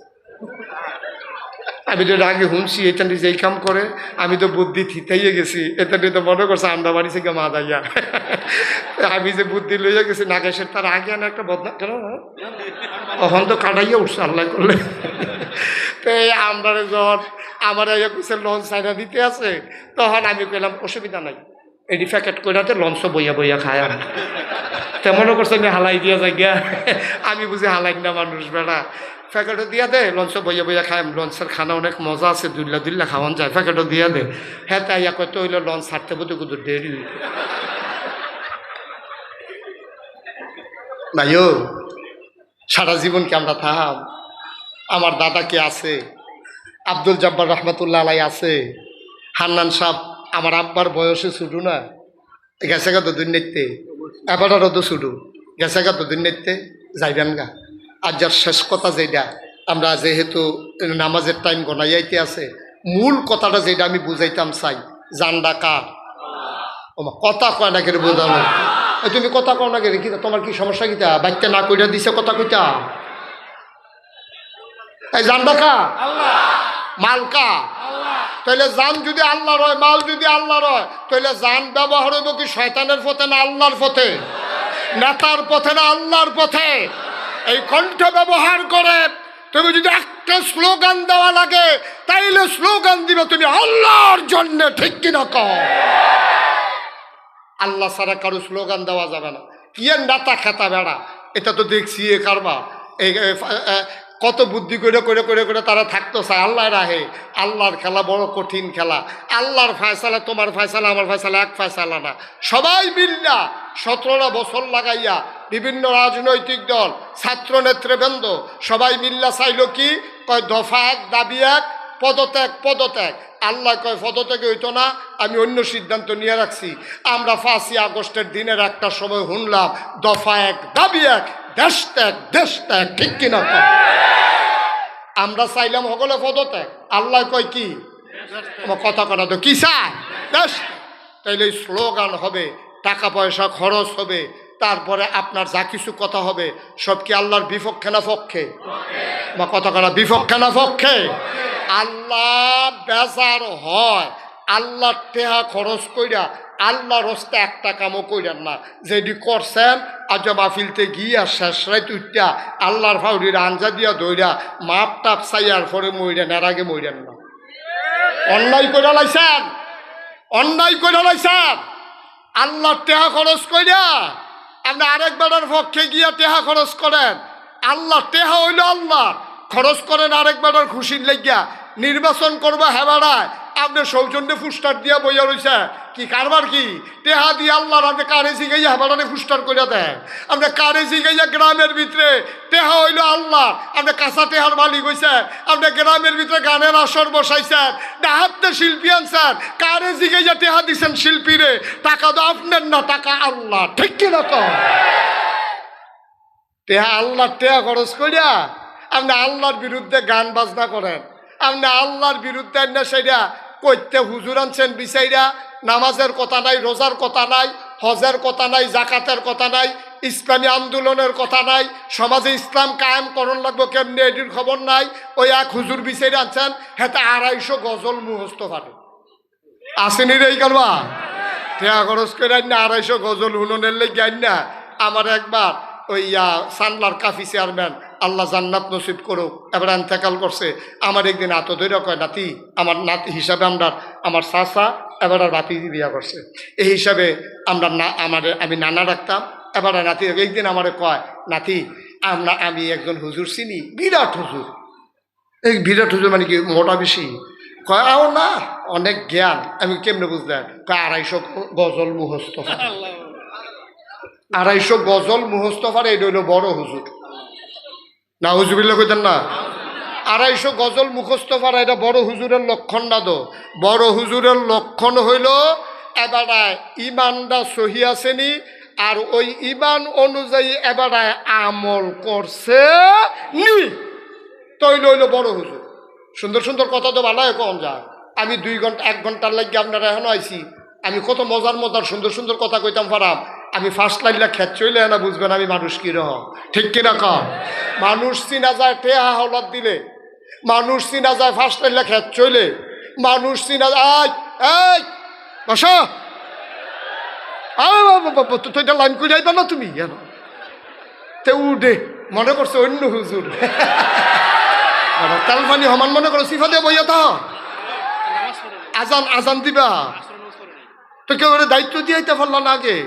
আমি তো আগে শুনছি এটা নিজে এই কাম করে, আমি তো বুদ্ধি থিতাইয়ে গেছি। এটা নিয়ে তো মনে করছে আমরা বাড়ি থেকে মা দাইয়া। আমি যে বুদ্ধি লইয়া গেছি নাগেশের তার আগে আনা একটা বদনা কেন তখন তো কাটাইয়া উঠছে আল্লাহ করলে। তো আমরা যখন আমার কইছে লঞ্চ সাইডা দিতে আছে, তখন আমি কইলাম অসুবিধা নাই, এডি প্যাকেট কইরাতে লঞ্চ বইয়া বইয়া খায়। তে মনে করছে আমি হালাই দিয়া যাই গিয়া, আমি বুঝি হালাই না মানুষ বেড়া। প্যাকেটও দিয়া দে, লঞ্চ বইয়া বইয়া খাই। লঞ্চের খানা অনেক মজা আছে, দুল্লা খাওয়ান যায়, প্যাকেটও দিয়া দে। হ্যাঁ তাই কত হইলো লঞ্চ ছাড়তে বলতে কত দেরি নাইও। সারা জীবন কি আমরা থাম? আমার দাদা কে আছে, আব্দুল জব্বার রহমতুল্লাহ আলাই আছে, হান্নান সাহেব আমার আব্বার বয়সে ছুটু না, গেছে গা তো দুর্নীতিতে, এবারও তো ছুটু গেছে গা তো দুর্নীতিতে যাইবেন গা। আর যার শেষ কথা যেটা, আমরা যেহেতু নামাজের টাইম গনাইয়াইতে আছে, মূল কথাটা যেটা আমি বুঝাইতাম চাই, জানডা কার? কথা কয় না কেন বোঝানো? তুমি কথা কও না কেন? কি তোমার কি সমস্যা? কিতা বাচ্চা না কইরা দিছে কথা কইতা? এই জানডা কা? মাল কা? তাহলে জান যদি আল্লাহ রয়, মাল যদি আল্লাহ রয়, তাহলে জান ব্যবহার হইব কি শয়তানের পথে না আল্লাহর পথে? নেতার পথে না আল্লাহর পথে? এই কণ্ঠ ব্যবহার করে তুমি যদি একটা স্লোগান দেওয়া লাগে, তাইলে স্লোগান দিবে তুমি আল্লাহর জন্য, ঠিক কিনা কও? আল্লাহ ছাড়া কারো স্লোগান দেওয়া যাবে না। কি নেতা খেতা বেড়া, এটা তো দেখছি এ কারবা। এই কত বুদ্ধি করে করে করে করে তারা থাকতো চায়। আল্লাহ রাহে, আল্লাহর খেলা বড় কঠিন খেলা। আল্লাহর ফয়সালা তোমার ফয়সালা আমার ফয়সালা এক ফয়সালা না। সবাই মিল্লা 17টা বছর লাগাইয়া বিভিন্ন রাজনৈতিক দল, ছাত্র নেতৃবৃন্দ সবাই মিল্লা চাইল কি? কয় দফা এক, দাবি এক, পদত্যাগ পদত্যাগ। আল্লাহ কয় পদত্যাগ হইতো না, আমি অন্য সিদ্ধান্ত নিয়ে রাখছি। আমরা 5ই আগস্টের দিনের একটা সময় শুনলাম দফা এক, দাবি এক, দেশ ত্যাগ, দেশ ত্যাগ, ঠিক কিনা? আমরা চাইলাম সকলে পদত্যাগ, আল্লাহ কয় কি? কথা কথা তো কি চায়? দেশ। তাইলে স্লোগান হবে, টাকা পয়সা খরচ হবে, তারপরে আপনার যা কিছু কথা হবে সব কি আল্লাহর বিপক্ষে না পক্ষে? বা কথা কথা বিপক্ষে না পক্ষে? আল্লাহ বেজার হয়, আল্লাহর টেহা খরচ কইরা আল্লাহর হস্তে একটা কামও কইরেন না। যেটি করছেন আজ মাহফিলতে গিয়া শেষ রাত উঠা আল্লাহর ফাউরির আঞ্জা দিয়া দইরা মাপ টাপ চাইয়ার পরে মইরেন, এর আগে মইরেন না। অন্যায় কইরা লাইছেন, অন্যায় কইরা লাইছেন। আল্লাহর টেহা খরচ কইরা আপনি আরেক বেড়ার পক্ষে গিয়া টেহা খরচ করেন। আল্লাহ টেহা হইল আল্লাহ, খরচ করেন আরেক বেড়ার খুশির লাগিয়া। নির্বাচন করবো হেবাড়ায়, আপনি সৌজন্যে ফুস্টার দিয়া বইয়া রয়েছে। কি কারবার কি? টেহা দিয়ে আল্লাহর আপনি কারে জিগাইয়া হেবাড়ারে ফুস্টার করে দেন। আপনি কারে জিগাইয়া গ্রামের ভিতরে টেহা হইল আল্লাহ, আপনি কাঁচা টেহার মালিক হয়েছে। আপনি গ্রামের ভিতরে গানের আসর বসাইছেন, ডাহাতে শিল্পী আনছেন, কারে জিগাইয়া টেহা দিছেন শিল্পীরে? টাকা তো আপনার না, টাকা আল্লাহ, ঠিক কিনা? তো টেহা আল্লাহ, টেহা খরচ করিয়া আপনি আল্লাহর বিরুদ্ধে গান বাজনা করেন। আপনি আল্লাহর বিরুদ্ধে না সেটা কইতে হুজুর আনছেন বিচাইরা। নামাজের কথা নাই, রোজার কথা নাই, হজের কথা নাই, জাকাতের কথা নাই, ইসলামী আন্দোলনের কথা নাই, সমাজে ইসলাম কায়েম করণ লাগবো কেমনি এটির খবর নাই। ওই এক হুজুর বিচাইরা আনছেন, হেতে 250 গজল মুখস্থ পারে। আসেনি রে এই করবা টেহা খরচ করে না 250 গজল হুননের লেগে আইন না। আমার একবার ওই সানলার কাফি চেয়ারম্যান, আল্লাহ জান্নাত নসিব করুক, এবার ইন্তেকাল করছে। আমার একদিন এত ধৈর্য কয়, নাতি আমার নাতি হিসাবে আমরা, আমার চাচা এবার আর নাতি বিয়া করছে, এই হিসাবে আমরা আমি নানা রাখতাম। এবার নাতি একদিন আমার কয়, নাতি আমি একজন হুজুর চিনি, বিরাট হুজুর। এই বিরাট হুজুর মানে কি মোটা বেশি? কয় আও না, অনেক জ্ঞান। আমি কেমনে বুঝলেন? কয় 250 গজল মুখস্থ। 250 গজল মুখস্থ পারে, এটা হইল বড় হুজুর। না হুজুবিল্লা কইতেন না? 250 গজল মুখস্থ পারা এটা বড় হুজুরের লক্ষণ না। তো বড় হুজুরের লক্ষণ হইল এবার ইমানটা সহি আসেনি, আর ওই ইমান অনুযায়ী এবারে আমল করছে নি তৈল হইল বড় হুজুর। সুন্দর সুন্দর কথা তো ভালো কম যায়। আমি 2 ঘন্টা 1 ঘন্টার লাগে আপনারা এখন আইছি, আমি কত মজার মজার সুন্দর সুন্দর কথা কইতাম পারাম। আমি ফার্স্ট লাইনটা খেত চইলে না বুঝবেন আমি মানুষ কিরকম, ঠিক কিনা কম। মানুষ চিনা যায় টেহা হলাদ দিলে, মানুষ চিনা যায় ফার্স্ট লাইনটা খেত চইলে, মানুষ চিনা যায় এই বসা তুইটা লাইন করে যাইবা না তুমি জানো তে উঠে মনে করছে অন্য হুজুর তাল পানি সমান মনে করো সিফা দিয়ে বইয়া তা আজান আজান দিবা তো কেউ দায়িত্ব দিয়াইতে পারল না আগে।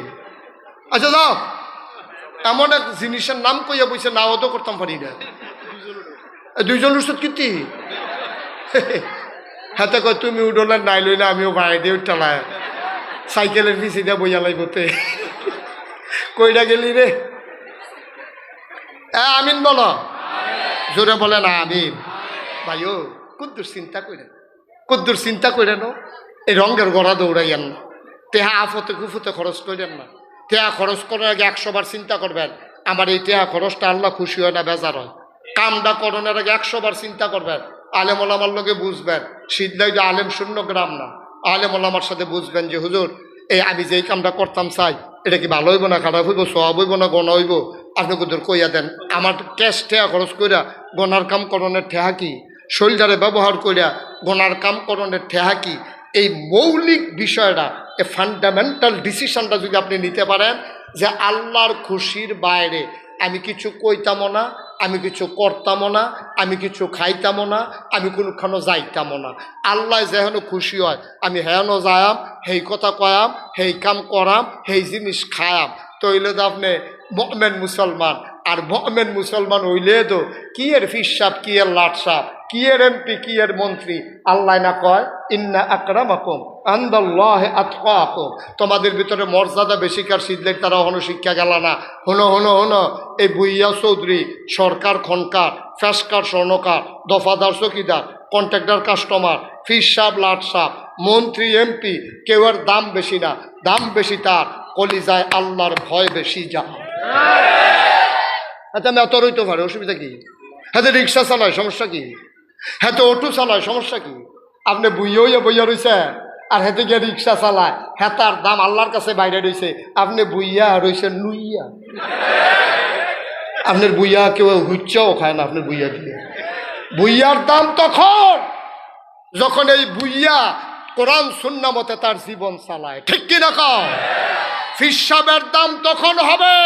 আচ্ছা যাও, এমন এক জিনিসের নাম কইয়া বইছে না তো করতাম পারি না। 2 জন উৎসব কীর্তি হাতে কয় তুমি উডলের নাই লই না আমিও ভাই দিয়ে উঠালায় সাইকেলের পিছি দিয়ে বইয়া লাইবতে কইটা গেলি রে। আমিন বলো, জোরে বলে না আমিন। ভাইও কুদ্দুর চিন্তা করে, কুদ্দুর চিন্তা করে নো এই রঙের গড়া দৌড়াইয়েন না, তেহা আফতে কুফুতে খরচ করেন না। টেহা খরচ করার আগে 100 বার চিন্তা করবেন আমার এই টেহা খরচটা আল্লাহ খুশি হয় না বেজার হয়। কামটা করণের আগে 100 বার চিন্তা করবেন। আলেম ওলামার লোকে বুঝবেন, সিদ্ধাই যে আলেম শূন্য গ্রাম না, আলেম ওলামার সাথে বুঝবেন যে হুজুর এই আমি যে এই কামটা করতাম চাই এটা কি ভালো হইব না খারাপ হইব, সব হইব না গণ হইব, আপনি কুদুর কইয়া দেন। আমার ক্যাশ টেহা খরচ কইরা গনার কাম করণের ঠেহা কি, শরীরটারে ব্যবহার কইরা গনার কাম করণের ঠেহা কি, এই মৌলিক বিষয়টা এই ফান্ডামেন্টাল ডিসিশনটা যদি আপনি নিতে পারেন যে আল্লাহর খুশির বাইরে আমি কিছু কইতামও না, আমি কিছু করতামও না, আমি কিছু খাইতামও না, আমি কোনোখানো যাইতামও না, আল্লাহ যেহেন খুশি হয় আমি হেয়ানো যায়াম, সেই কথা কয়াম, সেই কাম করাম, সেই জিনিস খায়াম। তৈলে তো আপনি মুমিন মুসলমান। আর মুমিন মুসলমান হইলে তো কি এর ফিস সাপ, কি এর লাট সাপ, কি এর এমপি, কি এর মন্ত্রী, আল্লাহ না কয় ইন্না আকরামাকুম ইনদাল্লাহি আতকাকুম, তোমাদের ভিতরে মর্যাদা বেশি কার সিদ্ধেক তারা হনো শিক্ষা গেল না। হনো হনো হনো এই বুইয়া চৌধুরী, সরকার খনকার, ফেসকার স্বর্ণকার, দফাদার চকিদার, কন্ট্রাক্টর কাস্টমার, ফিস সাপ লাট সাপ, মন্ত্রী এমপি, কেউ এর দাম বেশি না, দাম বেশি তার কলিজায় আল্লাহর ভয় বেশি যা। হ্যাঁ আমি এত রইতে পারে অসুবিধা কি? হ্যাঁ রিক্সা চালায় সমস্যা কি? হ্যাঁ অটো চালায় সমস্যা কি? আপনি বইয়া বইয়া রয়েছে আর হেঁটে গিয়ে রিক্সা চালায়, হ্যাঁ তার দাম আল্লাহর কাছে বাইরে রয়েছে, আপনি বইয়া রয়েছে নুইয়া। আপনার বইয়া কেউ হুচ্চাও খায় না আপনার বইয়া দিয়ে। বইয়ার দাম তখন যখন এই বুইয়া কোরআন সুন্নাহ মতে তার জীবন চালায়, ঠিক কিনা কও? ফিসাবের দাম তখন হবে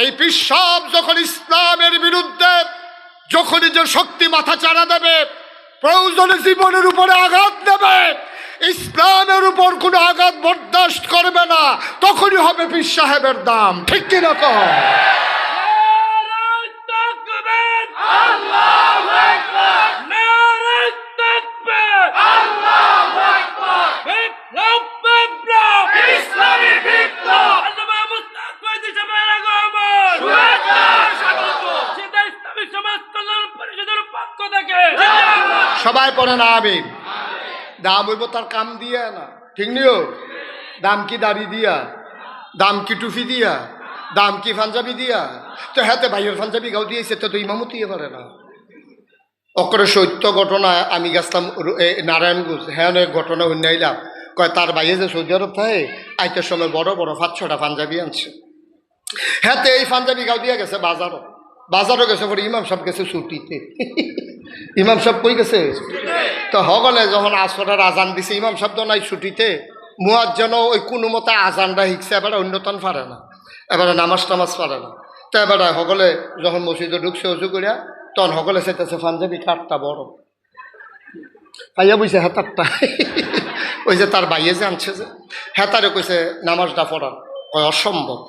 এই পিসাব যখন ইসলামের বিরুদ্ধে যখন যে শক্তি মাথা চাড়া দেবে, প্রয়োজনে জীবনের উপরে আঘাত দেবে, ইসলামের উপর কোনো আঘাত বরদাস্ত করবে না, তখনই হবে পীর সাহেবের দাম, ঠিক কিনা কও? সবাই পড়ে না আমিন। দাম হইব তার কাম দিয়া না, ঠিক নিও? দাম কি দাড়ি দিয়া, দাম কি টুপি দিয়া, দাম কি পাঞ্জাবি দিয়া? তো হাতে ভাইয়ের পাঞ্জাবি গাও দিয়েছে তো ইমামতি পারে না। অকরে সত্য ঘটনা, আমি গেছিলাম নারায়ণগঞ্জ, হ্যাঁ অনেক ঘটনা শুনাইলাম। কয় তার ভাইয়ে যে সৌদি আরব থাকে আইতের সময় বড় বড় 5-6টা পাঞ্জাবি আনছে। হ্যাঁ এই পাঞ্জাবি গাও দিয়ে গেছে বাজারও গেছে, পরে ইমাম সাহেব গেছে ছুটিতে। ইমাম সাহেব কই গেছে? তো হগলে যখন আসরের আজান দিছে, ইমাম সাহেব তো নাই ছুটিতে, মুয়াজ্জিন ওই কোনো মতে আজানটা শিখছে, এবারে অন্যতন পারে না, এবারে নামাজ টামাজ পারে না। তো এবারে হগলে যখন মসজিদে ঢুকছে অজু করিয়া, তখন হগলে চাইতেছে পাঞ্জাবি কাঠটা বড় পাইয়া বুঝছে হেতারটা। ওই যে তার বাইয়ে যে আনছে যে হেতারে কইছে নামাজটা পড়ান, কয় অসম্ভব।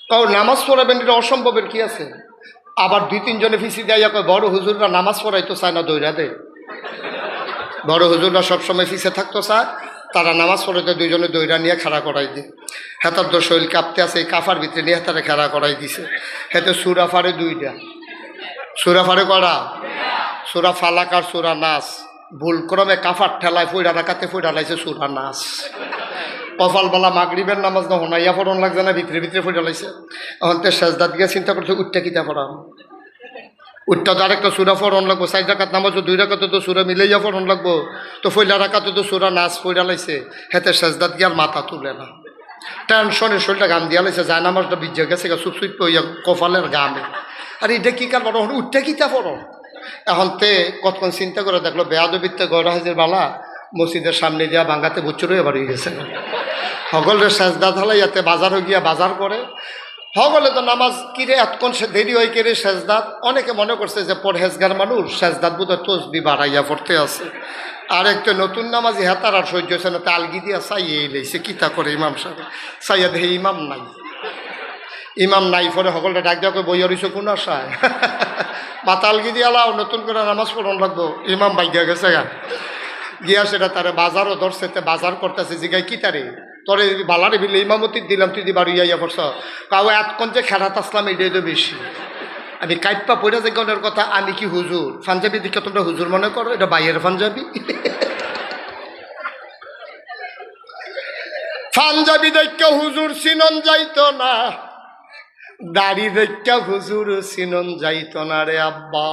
কারণ নামাজ পড়াবেন এটা অসম্ভবের কি আছে? আবার 2-3 জনে ফিসি দেয়া কয় বড় হুজুররা নামাজ পড়াইতো চায় না, দৌড়া দেয়। বড় হুজুররা সবসময় ফিসে থাকতো চায়, তারা নামাজ পড়াইতে 2 জনে দৌড়া নিয়ে খাড়া করাই দিয়ে, হেতার তো শরীর কাঁপতে আছে, এই কাফার ভিতরে নিয়ে হেতারে খাড়া করাই দিছে। হেতে সুরা ফারে 2টা, সুরা ফারে করা, সুরা ফালাক আর সুরা নাস। ভুল ক্রমে কাফার ঠেলায় ফইরা রাখাতে ফইরা লাইছে সুরা নাস। কপালবালা মাগরিবের নামাজ না হনাইয়া পড়ন লাগছে না, ভিতরে ভিতরে পড়ে লাইছে। এখন তো সেজদাত গিয়ে চিন্তা করছে উঠটা কিতা পড়াম, উঠটা তো আরেকটা সুরা পড়ন লাগবো, 4 রাকাত নামাজ 2 রাকাতে তো সুরা মিলাইয়া পড়ন লাগবো, তো পয়লা রাকাতে তো সুরা নাচ পড়া লাইছে, হেতে সেজদাত গিয়ে আর মাথা তুলে না, টেনশনে শরীরটা গাম দিয়া লাইছে, যায় নামাজটা ভিজে গেছে চুপ চুপ পইয়া কপালের গামে। আর এটা কি কার পড়ো, উঠটা কিতা পড়ো। এখন তে কতক্ষণ চিন্তা করে দেখলো বেয়াদবিতে গড় হাজির বালা মসজিদের সামনে দিয়া ভাঙ্গাতে বুচ্চুর হয়ে বাড়ি গেছে, সকলের সেজদা ঢালাইয়াতে বাজারও গিয়া বাজার করে, সকলে তো নামাজ কিরে এতক্ষণ সে দেরি হয় কেড়ে সেজদাত। অনেকে মনে করছে যে পরহেজগার মানুষ সেজদাত বোধহয় তসবি বাড়াইয়া পড়তে আছে, আর একটা নতুন নামাজি হেতার আর সহ্য হচ্ছে না, তালগি দিয়া চাইয়ে লেছে কিতা করে ইমাম সাহেব চাইয়া দেখে ইমাম নাই, ইমাম নাই পরে সকলটা ডাক দেওয়া বইয়া রইছে কোন আশায় মাতালগি দিয়ে আলাও নতুন করে নামাজ পড়ন লাগবো, ইমাম বাইয়া গেছে গা গিয়া সেটা তারে বাজারও ধরছে, বাজার করতেছে জিগাই কি তারে তোরে বালারে বিলে ইমামতি দিলাম তুই বাড়ি ইয়া পড়ছ, কাউ এতক্ষণ যে খেরাত আসলাম এটাই তো বেশি, আমি কাইপা পড়ে যে গনের কথা, আমি কি হুজুর পাঞ্জাবি দিকে তোমরা হুজুর মনে করো, এটা বাইয়ের পাঞ্জাবি পাঞ্জাবি দেখা হুজুর চিনন যাইতো না, দাড়ি দেখা হুজুর চিনন যাইতো না রে আব্বা,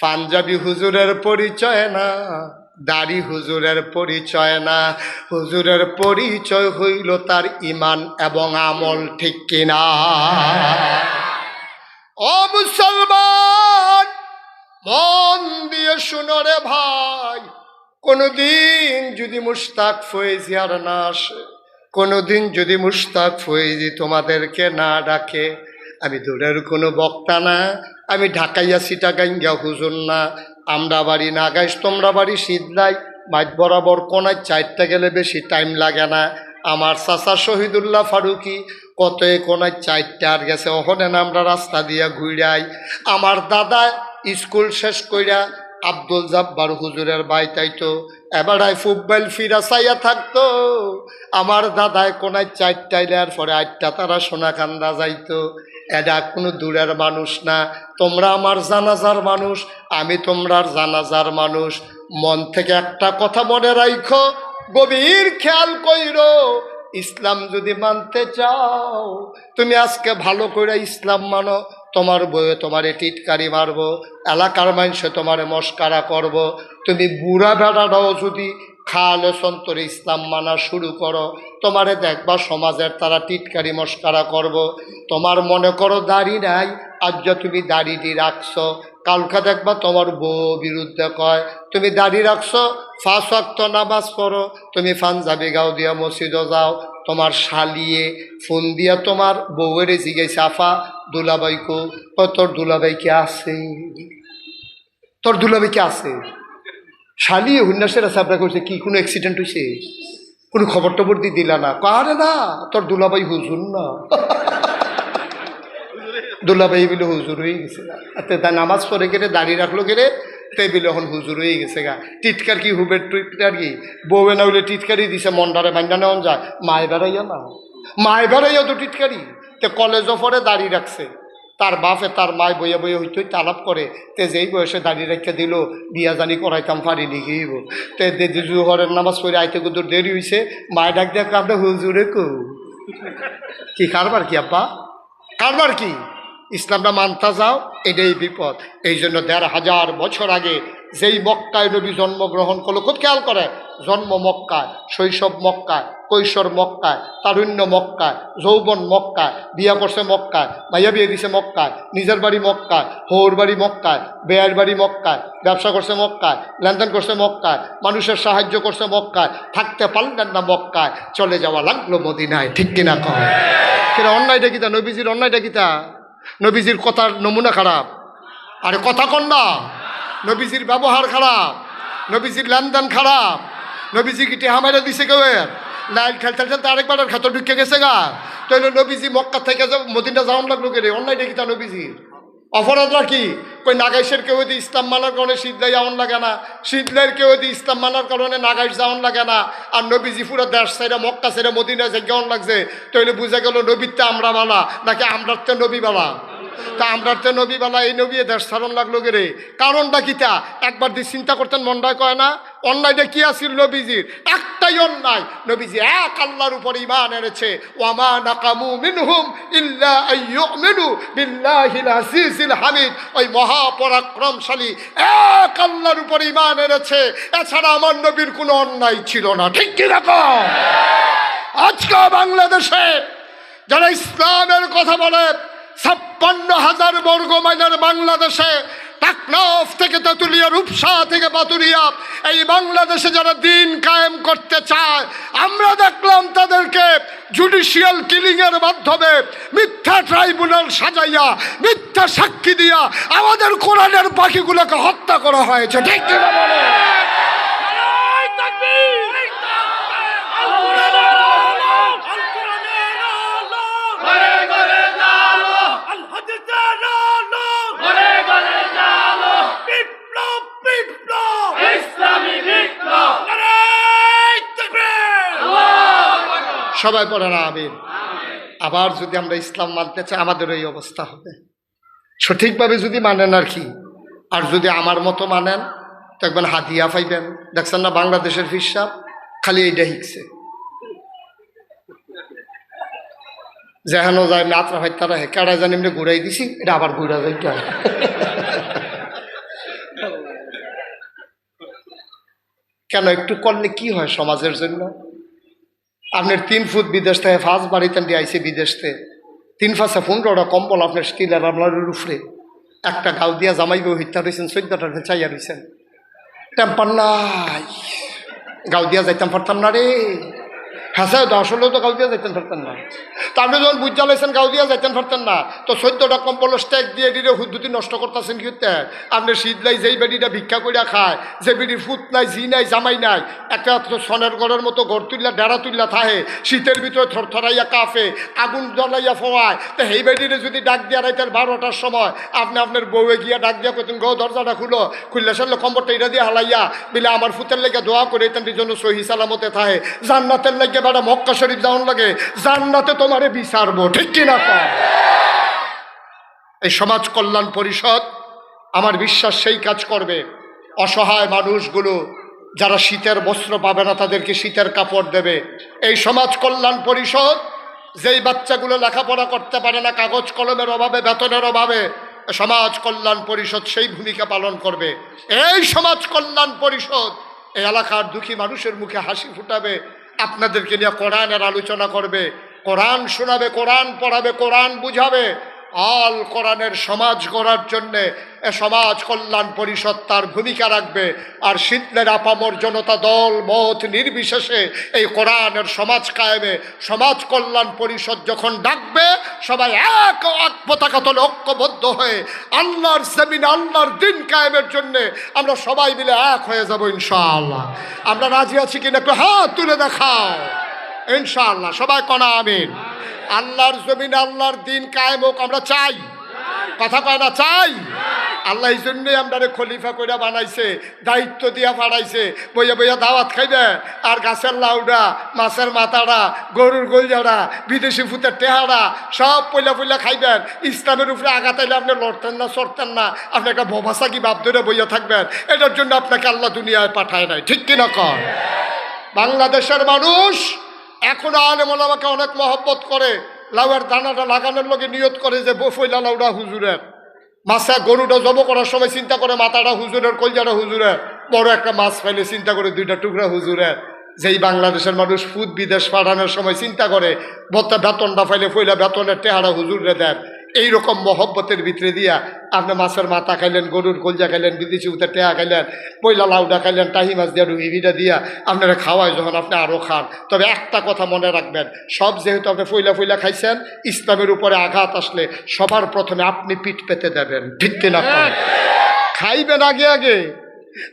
পাঞ্জাবি হুজুরের পরিচয় না, দাড়ি হুজুরের পরিচয় না, হুজুরের পরিচয় হইল তার ইমান এবং আমল, ঠিক কিনা? ও মুসলমান মন দিয়ে শুনো রে ভাই, কোনদিন যদি মুশতাক ফয়েজি আর না আসে, কোনদিন যদি মুশতাক ফয়েজি তোমাদেরকে না ডাকে, আমি দূরের কোনো বক্তা না, আমি ঢাকাইয়া সিটাগাঙ্গা হুজুর না, আমরা বাড়ি নাগাইশ তোমরা বাড়ি শীতলাই, মাঝ বরাবর কোনায় 4টা গেলে বেশি টাইম লাগে না, আমার চাচা শহীদুল্লাহ ফারুকি কত কোনায় 4টা আর গেছে, ওখানে আমরা রাস্তা দিয়া ঘুরাই, আমার দাদা স্কুল শেষ কইরা আব্দুল জাব্বার হুজুরের বাইতাইতো, এবারায় ফুটবল ফিরা চাইয়া থাকতো, আমার দাদায় কোনায় 4টাইলে আর পরে 8টা তারা সোনাকান্দা যাইতো, এটা কোনো দূরের মানুষ না, তোমরা আমার জানাজার মানুষ, আমি তোমরার জানাজার মানুষ, মন থেকে একটা কথা মনে রাখো, গভীর খেয়াল কইরো, ইসলাম যদি মানতে চাও তুমি আজকে ভালো করে ইসলাম মানো, তোমার বইয়ে তোমারে টিটকারি মারবো, এলাকার মানুষে তোমারে মস্কারা করব, তুমি বুড়া বেড়াটাও যদি খালে সন্তরে ইসলাম মানা শুরু করো, তোমারে দেখবা সমাজের তারা টিটকারি মস্কারা করব, তোমার মনে করো দাড়ি নাই, আজ তুমি দাড়িটি রাখছো, কালকা দেখবা তোমার বউ বিরুদ্ধে কয় তুমি দাড়ি রাখছো, 5 ওয়াক্ত নামাজ পড়ো, তুমি পাঞ্জাবি গাও দিয়া মসজিদে যাও, তোমার শালিয়ে ফোন দিয়া তোমার বউয়ের জিজ্ঞাসা আফা দুলাভাই কো, তোর দুলাভাই কে আছে, তোর দুলাভাই কে আছে, শালিয়ে হুন্নাসের আছে আপনার করছে কি কোনো অ্যাক্সিডেন্ট হয়েছে, কোনো খবর টবর দিয়ে দিলা না, কারে না তোর দুলাভাই হুজুর না দুলাভাই বিলে হুজুর হয়ে গেছে গা, তাই নামাজ পড়ে গেলে দাঁড়িয়ে রাখলো গেলে তাই বিলে এখন হুজুর হয়ে গেছে গা, টিটকার কি হুবের টিটকার কি বউয়ে না হইলে টিটকারি দিছে, মন্ডারে মাইন্ডা নেওয়া যায়, মায় বেড়াইয়া না, মায় বেড়াইয়া তো টিটকারি, তে কলেজও পরে দাঁড়িয়ে রাখছে, তার বাপে তার মায় বইয়া বইয়া হইতে হইতে আলাপ করে, তে যেই বয়সে দাঁড়িয়ে রেখে দিল বিয়া জানি করাইতাম পারিনি গিয়েব, তে জুহরের নামাজ পড়ে আইতে কুদুর দেরি হয়েছে, মায় ডাক দেখ আপনার হুজুরে কো কি কারবার কি আব্বা, কারবার কি, ইসলামটা মানতে যাও এটাই বিপদ। এই জন্য ১৫০০ বছর আগে যেই মক্কায় নবী জন্মগ্রহণ করলো, খুব খেয়াল করে, জন্ম মক্কায়, শৈশব মক্কায়, কৈশোর মক্কায়, তারুণ্য মক্কায়, যৌবন মক্কায়, বিয়া করছে মক্কায়, মাইয়া বিয়ে দিছে মক্কায়, নিজের বাড়ি মক্কায়, হৌর বাড়ি মক্কায়, বেয়ের বাড়ি মক্কায়, ব্যবসা করছে মক্কায়, লেনদেন করছে মক্কায়, মানুষের সাহায্য করছে মক্কায়, থাকতে পারলেন না মক্কায়, চলে যাওয়া লাগলো মদিনায়, ঠিক কিনা কম কিনা? অন্যায়টা কিতা নবীজির, অন্যায়টা কিতা নবীজির কথার নমুনা খারাপ, আরে কথা কন না, নবীজির ব্যবহার খারাপ, নবীজির লেনদেন খারাপ, নবীজি কি টেহা মাইরা দিছে কেউ, লাইল খেলতে খেলতে আরেকবার খাত ঢুকে গেছে গা, তো নবীজি মক্কা থেকে মদিনা যাওয়ান লাগলো কে রে, অন্যায়টা কিতা নবীজির, অপরাধরা কি, কই নাগাইশের কেউ যদি ইসলাম মানার কারণে শীতলাই যাওয়ান লাগে না, শীতলাইয়ের কেউ যদি ইসলাম মানার কারণে নাগাইশ যাওয়ান লাগে না, আর নবীজি পুরো দেশ ছেড়ে মক্কা ছেড়ে মদিনা যাওয়ান লাগছে, তাইলে বুঝা গেল নবীরটা আমরা বালা নাকি আমরার তো নবী বালা, তা আমরা তো নবীবালা এই নবী দেশ ছাড়ন লাগলো রে, কারণটা কিতা একবার দিয়ে চিন্তা করতেন মনটা কয় না? অন্যায়টা কি আছিল নবীজির? একটাই অন্যায়, নবীজি এক আল্লাহর উপর ঈমান এনেছে। ওয়ামা নাকামু মিনহুম ইল্লা আইয়ুমিনু বিল্লাহিল আজিজিল হামিদ, ওই মহাপরাক্রমশালী এক আল্লাহর উপর ঈমান এনেছে, এছাড়া আমার নবীর কোনো অন্যায় ছিল না। ঠিক কি রকম আজকে বাংলাদেশে যারা ইসলামের কথা বলে, 56,000 বর্গ মাইলের বাংলাদেশে, টাকনাফ থেকে তেঁতুলিয়া, রূপসা থেকে পাতুরিয়া, এই বাংলাদেশে যারা দিন কায়েম করতে চায়, আমরা দেখলাম তাদেরকে জুডিশিয়াল কিলিং এর মাধ্যমে মিথ্যা ট্রাইব্যুনাল সাজাইয়া, মিথ্যা সাক্ষী দিয়া আমাদের কোরআনের পাখিগুলোকে হত্যা করা হয়েছে। ঠিক কিনা বলে? সবাই পড়েন আমিন। আবার যদি আমরা ইসলাম মানতে চাই, আমাদের এই অবস্থা হবে। সঠিকভাবে যদি মানেন আর কি, আর যদি আমার মতো মানেন তো একবার হাদিয়া পাইবেন। দেখছেন না বাংলাদেশের ফিরসাব খালি এইটা শিখছে, যেখানো যায় মাত্রা হয় তারা কেড়া জানি এমনি ঘুরাই দিছি, এটা আবার ঘুরা যায়। কেন? একটু করলে কি হয় সমাজের জন্য? আপনার 3 ফুট বিদেশ থেকে 5 বাড়িতে দিয়ে আইসে, বিদেশ থেকে 3 ফাঁসে 15টা কম্বল আপনার স্টিলের আপনার উপরে, একটা গাও দিয়া জামাইবে হত্যা রয়েছেন, 14টা চাইয়া রয়েছেন। টেম্পার নাই, গাও দিয়া যাইতাম পারতাম না রে। হ্যাঁ স্যার, আসলেও তো গাও দিয়া যাইতেন পারতেন না। তা আপনি যখন বুঝ জ্বালাইছেন গাও দিয়া যাইতেন পারতেন না, তো 14টা কম্বল স্ট্যাক দিয়ে দিলে হুদ্দুতি নষ্ট করতেছেন কি হতে? আপনি শীত নাই, যেই বেডিটা ভিক্ষা করিয়া খায়, যে বেডির ফুট নাই, জি নাই, জামাই নাই, একটা সনের ঘরের মতো ঘর তুললা, ডেরা তুললা থাহে, শীতের ভিতরে থরথরাইয়া কাফে, আগুন জ্বলাইয়া ফোয়ায়, তো সেই বেডিরে যদি ডাক দিয়া রাইতের 12টার সময় আপনি আপনার বউয়ে গিয়া ডাক দিয়া কইতেন, গো দরজাটা খুললে সারলে কম্বরটা এটা দিয়ে হালাইয়া বিলে আমার ফুতের লেগে দোয়া করে তেন জন্য সহি সালামতে থাহে, জান্নাতের লেগে বেড়া মক্কা শরীফ যাওয়ার লাগে, জান্নাতে তোমারে বিচারবো। ঠিক কিনা? এই সমাজ কল্যাণ পরিষদ আমার বিশ্বাস সেই কাজ করবে। অসহায় মানুষগুলো যারা শীতের বস্ত্র পাবে না তাদেরকে শীতের কাপড় দেবে। এই সমাজ কল্যাণ পরিষদ যেই বাচ্চাগুলো লেখাপড়া করতে পারে না, কাগজ কলমের অভাবে, বেতনের অভাবে, সমাজ কল্যাণ পরিষদ সেই ভূমিকা পালন করবে। এই সমাজ কল্যাণ পরিষদ এই এলাকার দুঃখী মানুষের মুখে হাসি ফুটাবে, আপনাদেরকে নিয়ে কোরআনের আলোচনা করবে, কোরআন শোনাবে, কোরআন পড়াবে, কোরআন বুঝাবে। আল কোরআনের সমাজ গড়ার জন্যে সমাজ কল্যাণ পরিষদ তার ভূমিকা রাখবে। আর শীতলের আপামর জনতা দল মত নির্বিশেষে এই কোরআনের সমাজ কায়েমে সমাজ কল্যাণ পরিষদ যখন ডাকবে, সবাই এক পতাকা তলে ঐক্যবদ্ধ হয়ে আল্লাহর জমিনে আল্লাহর দিন কায়েমের জন্যে আমরা সবাই মিলে এক হয়ে যাব ইনশাআল্লাহ। আমরা রাজি আছি কিনা একটু হাত তুলে দেখাও ইনশাআল্লাহ। সবাই কনা আমিন। আল্লাহর জমিনে আল্লাহর দিন কায়েম হোক আমরা চাই, কথা কয় না? চাই। আল্লাহ এই জন্যই আমরা খলিফা করে বানাইছে, দায়িত্ব দিয়া পাঠাইছে, বইয়া বইয়া দাওয়াত খাইবে, আর গাছের লাউডা, মাছের মাথাড়া, গরুর গোলজাড়া, বিদেশি ফুতের টেহারা সব পয়লা পয়লা খাইবেন। ইসলামের উপরে আঘাত আইলে আপনি লড়তেন না, চড়তেন না, আপনি একটা ভবাসাকি বাপ ধরে বইয়া থাকবেন। এটার জন্য আপনাকে আল্লাহ দুনিয়ায় পাঠায় নাই। ঠিক কিনা কর? বাংলাদেশের মানুষ এখনো আলেম ওলামাকে অনেক মহব্বত করে, লাউয়ের দানাটা লাগানোর লগে নিয়ত করে যে বফইলা লাউডা হুজুরের, মাছা গরুটা জব করার সময় চিন্তা করে মাথাটা হুজুরের, কলজাটা হুজুরের, বড় একটা মাছ পাইলে চিন্তা করে 2টা টুকরা হুজুরের। যেই বাংলাদেশের মানুষ ফুদ বিদেশ পাঠানোর সময় চিন্তা করে বত্তা বেতনটা পাইলে পয়লা বেতনের টেহারা হুজুরে দেন। এইরকম মহব্বতের ভিতরে দিয়া আপনি মাছের মাথা খাইলেন, গরুর কলজা খাইলেন, বিদেশি উঠে টেহা খাইলেন, পয়লা লাউডা খাইলেন, টাহি মাছ দিয়া রুহিটা দিয়া আপনারা খাওয়ায় যখন আপনি আরও খান। তবে একটা কথা মনে রাখবেন, সব যেহেতু আপনি পয়লা পয়লা খাইছেন, ইসলামের উপরে আঘাত আসলে সবার প্রথমে আপনি পিঠ পেতে দেবেন। ঠিক কিনা? খাইবেন আগে আগে,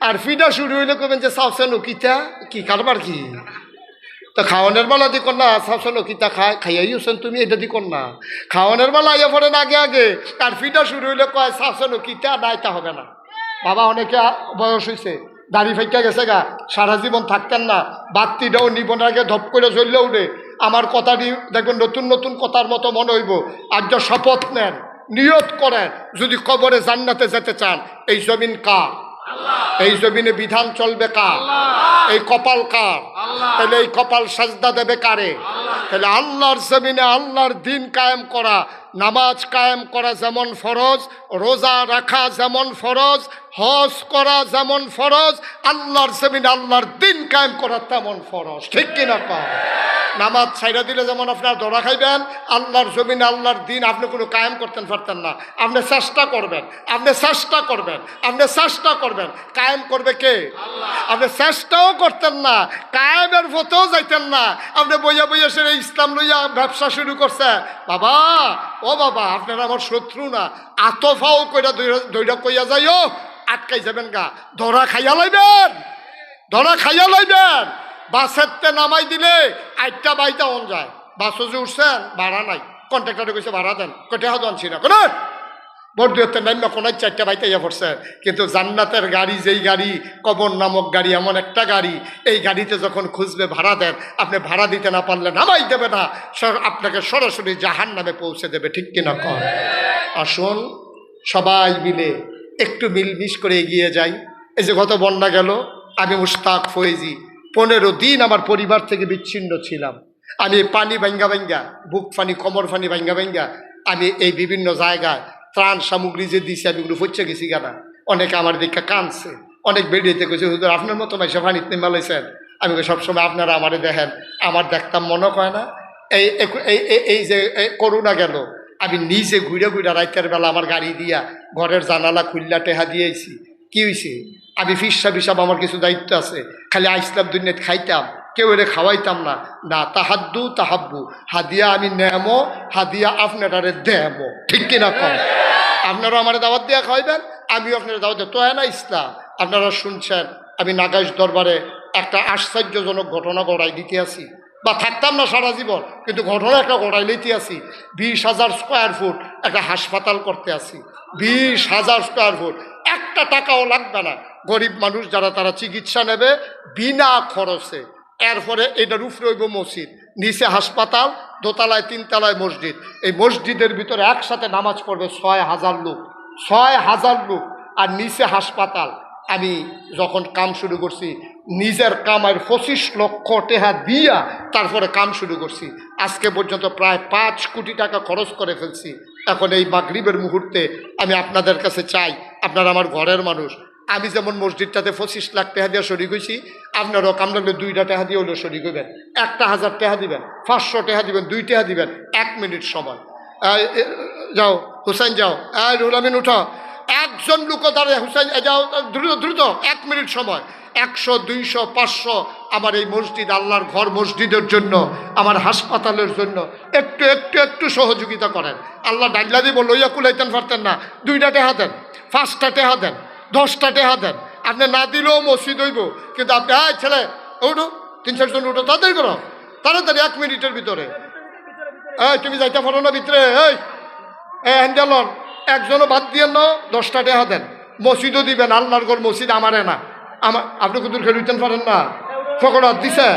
আর ফিডা শুরু হইলে কবেন যে সাউসেন কিতা কি কারবার কি, তো খাওয়ানোর বেলা দিকন না সাউসেন কিতা খাইয়াইছেন তুমি, এটা দিকন না। খাওয়ানোর বেলা ইয়ে পড়েন আগে আগে, আর ফিডা শুরু হইলে কয় সাউসেন কিতা না, এটা হবে না। বাবা অনেকে বয়স হয়েছে, দাড়ি ফাইকা গেছে গা, সারা জীবন থাকতেন না, বাত্তিটাও নিবন আগে ধপ করে চললে উঠে। আমার কথাটি দেখবেন নতুন নতুন কথার মতো মনে হইব। আর যা শপথ নেন নিয়ত করেন, যদি কবরে জান্নাতে যেতে চান, এই জমিন কার? এই জমিনে বিধান চলবে কার? এই কপাল কার? তাহলে এই কপাল সাজদা দেবে কারে? তাহলে আল্লাহর জমিনে আল্লাহর দিন কায়েম করা, নামাজ কায়েম করা যেমন ফরজ, রোজা রাখা যেমন ফরজ, হজ করা যেমন ফরজ, আল্লাহর জমিনে আল্লাহর দিন কায়েম করা তেমন ফরজ। ঠিক কিনা পা? নামাজ ছাইরা দিলে যেমন আপনার ধরা খাইবেন, আল্লাহর জমিনে আল্লাহর দিন আপনি কোনো কায়েম করতেন পারতেন না। আপনি চেষ্টা করবেন, আপনি চেষ্টা করবেন, আপনি চেষ্টা করবেন, কায়েম করবে কে? আপনি চেষ্টাও করতেন না, কায়েমের পথেও যাইতেন না। আপনি বইয়া বইয়া সে ইসলাম লইয়া ব্যবসা শুরু করছে। বাবা, ও বাবা, আপনারা আমার শত্রু না, আতফাও কইরা দইরা কইয়া যাইও, আটকাই যাবেন গা, ধরা খাইয়া লাইবেন, ধরা খাইয়া লাইবেন। বাসেরতে নামাই দিলে আটটা বাইটা অন যায়। বাসও যে উঠছেন, ভাড়া নাই, কন্ট্রাক্টরে কইছে ভাড়া দেন, কোথাও আনছি না, কোন বর্দিয়তে নাইমা কোনায় 4টা বাইতে ইয়া পড়ছে। কিন্তু জান্নাতের গাড়ি, যেই গাড়ি কবর নামক গাড়ি, এমন একটা গাড়ি, এই গাড়িতে যখন খুঁজবে ভাড়া দেন, আপনি ভাড়া দিতে না পারলে নামাই দেবে না, আপনাকে সরাসরি জাহান্নামে পৌঁছে দেবে। ঠিক কিনা কন? আসুন সবাই মিলে একটু মিলমিশ করে এগিয়ে যাই। এই যে গত বন্যা গেল, আমি মুশতাক ফয়েজি 15 দিন আমার পরিবার থেকে বিচ্ছিন্ন ছিলাম। আমি পানি ভাঙ্গা ভাঙ্গা, বুক পানি, কোমর পানি ভাঙ্গা ভাঙ্গা আমি এই বিভিন্ন জায়গায় ত্রাণ সামগ্রী যে দিছি, আমি এগুলো ফচ্ছে গেছি কেনা। অনেকে আমার দিকে কাঁদছে, অনেক বেরিয়েতে গেছে, হুজুর আপনার মতো মাইসা পানিতে মেলাইছেন। আমি সবসময় আপনারা আমারে দেখেন, আমার দেখতাম মনে হয় না। এই এই যে করোনা গেল, আমি নিজে ঘুরে ঘুরে রাইতের বেলা আমার গাড়ি দিয়া ঘরের জানালা খুল্লা টেহা দিয়েছি। কি হয়েছে? আমি ফিসাব হিসাব, আমার কিছু দায়িত্ব আছে। খালি আইসলাম দুনিয়াতে খাইতাম, কেউ এরে খাওয়াইতাম না। না তাহাদ্দু তাহাব্বু, হাদিয়া আমি নেমো, হাদিয়া আপনারে দেবো। ঠিক কিনা কম? আপনারা আমার দাওয়াত দিয়া খাওয়াইবেন, আমিও আপনার দাওয়াত দিয়ে। তো হ্যাঁ না ইসলাম, আপনারা শুনছেন আমি নাগাইশ দরবারে একটা আশ্চর্যজনক ঘটনা গড়াই দিতে আসি, বা থাকতাম না সারা জীবন, কিন্তু ঘটনা একটা গড়াই লইতে আসি। 20,000 স্কোয়ার ফুট একটা হাসপাতাল করতে আসি। 20,000 স্কোয়ার ফুট, একটা টাকাও লাগবে না। গরিব মানুষ যারা, তারা চিকিৎসা নেবে বিনা খরচে। এরপরে এটার উপরে হইব মসজিদ, নিচে হাসপাতাল, দোতলায় 3 তলায় মসজিদ। এই মসজিদের ভিতরে একসাথে নামাজ পড়বে 6,000 লোক, 6,000 লোক, আর নিচে হাসপাতাল। আমি যখন কাম শুরু করছি, নিজের কামের 25 লক্ষ টাকা দিয়া তারপরে কাম শুরু করছি। আজকে পর্যন্ত প্রায় 5 কোটি টাকা খরচ করে ফেলছি। এখন এই মাগরিবের মুহূর্তে আমি আপনাদের কাছে চাই, আপনারা আমার ঘরের মানুষ, আমি যেমন মসজিদটাতে 25 লাখ টাকা দিয়ে শরিক হয়েছি, আপনারাও কাম লাগলে 2টা টাকা দিয়ে হলেও শরিক হইবেন। 1000 টাকা দিবেন, 500 টাকা দিবেন, 2 টাকা দিবেন। 1 মিনিট সময়। যাও হুসাইন, যাও, রুল আমিন উঠো। একজন লোক দাঁড়িয়ে, হুসাইন যাও, দ্রুত দ্রুত, 1 মিনিট সময়। 100, 200, 500 আমার এই মসজিদ, আল্লাহর ঘর মসজিদের জন্য, আমার হাসপাতালের জন্য একটু একটু একটু সহযোগিতা করেন। আল্লাহ ডাইলা দিব, লইয়া কুলাইতেন পারতেন না। 2টা টাকা দেন, 5টা টাকা দেন, 10টা টাকা দেন। আপনি না দিলেও মসজিদ হইব, কিন্তু আপনি ছেলে উঠো, 3-4 জন উঠো, তাড়াতাড়ি করো, তাড়াতাড়ি 1 মিনিটের ভিতরে। তুমি যাইতে পারো না ভিতরে? হ্যান্ডেলন একজনও বাদ দিয়ে না, 10টা টাকা দেন। মসজিদও দিবেন, আল্লাহর ঘর মসজিদ আমারে না, আমার। আপনি কুতুর খেলুইতেন পারেন না, ফকড়া দিছে।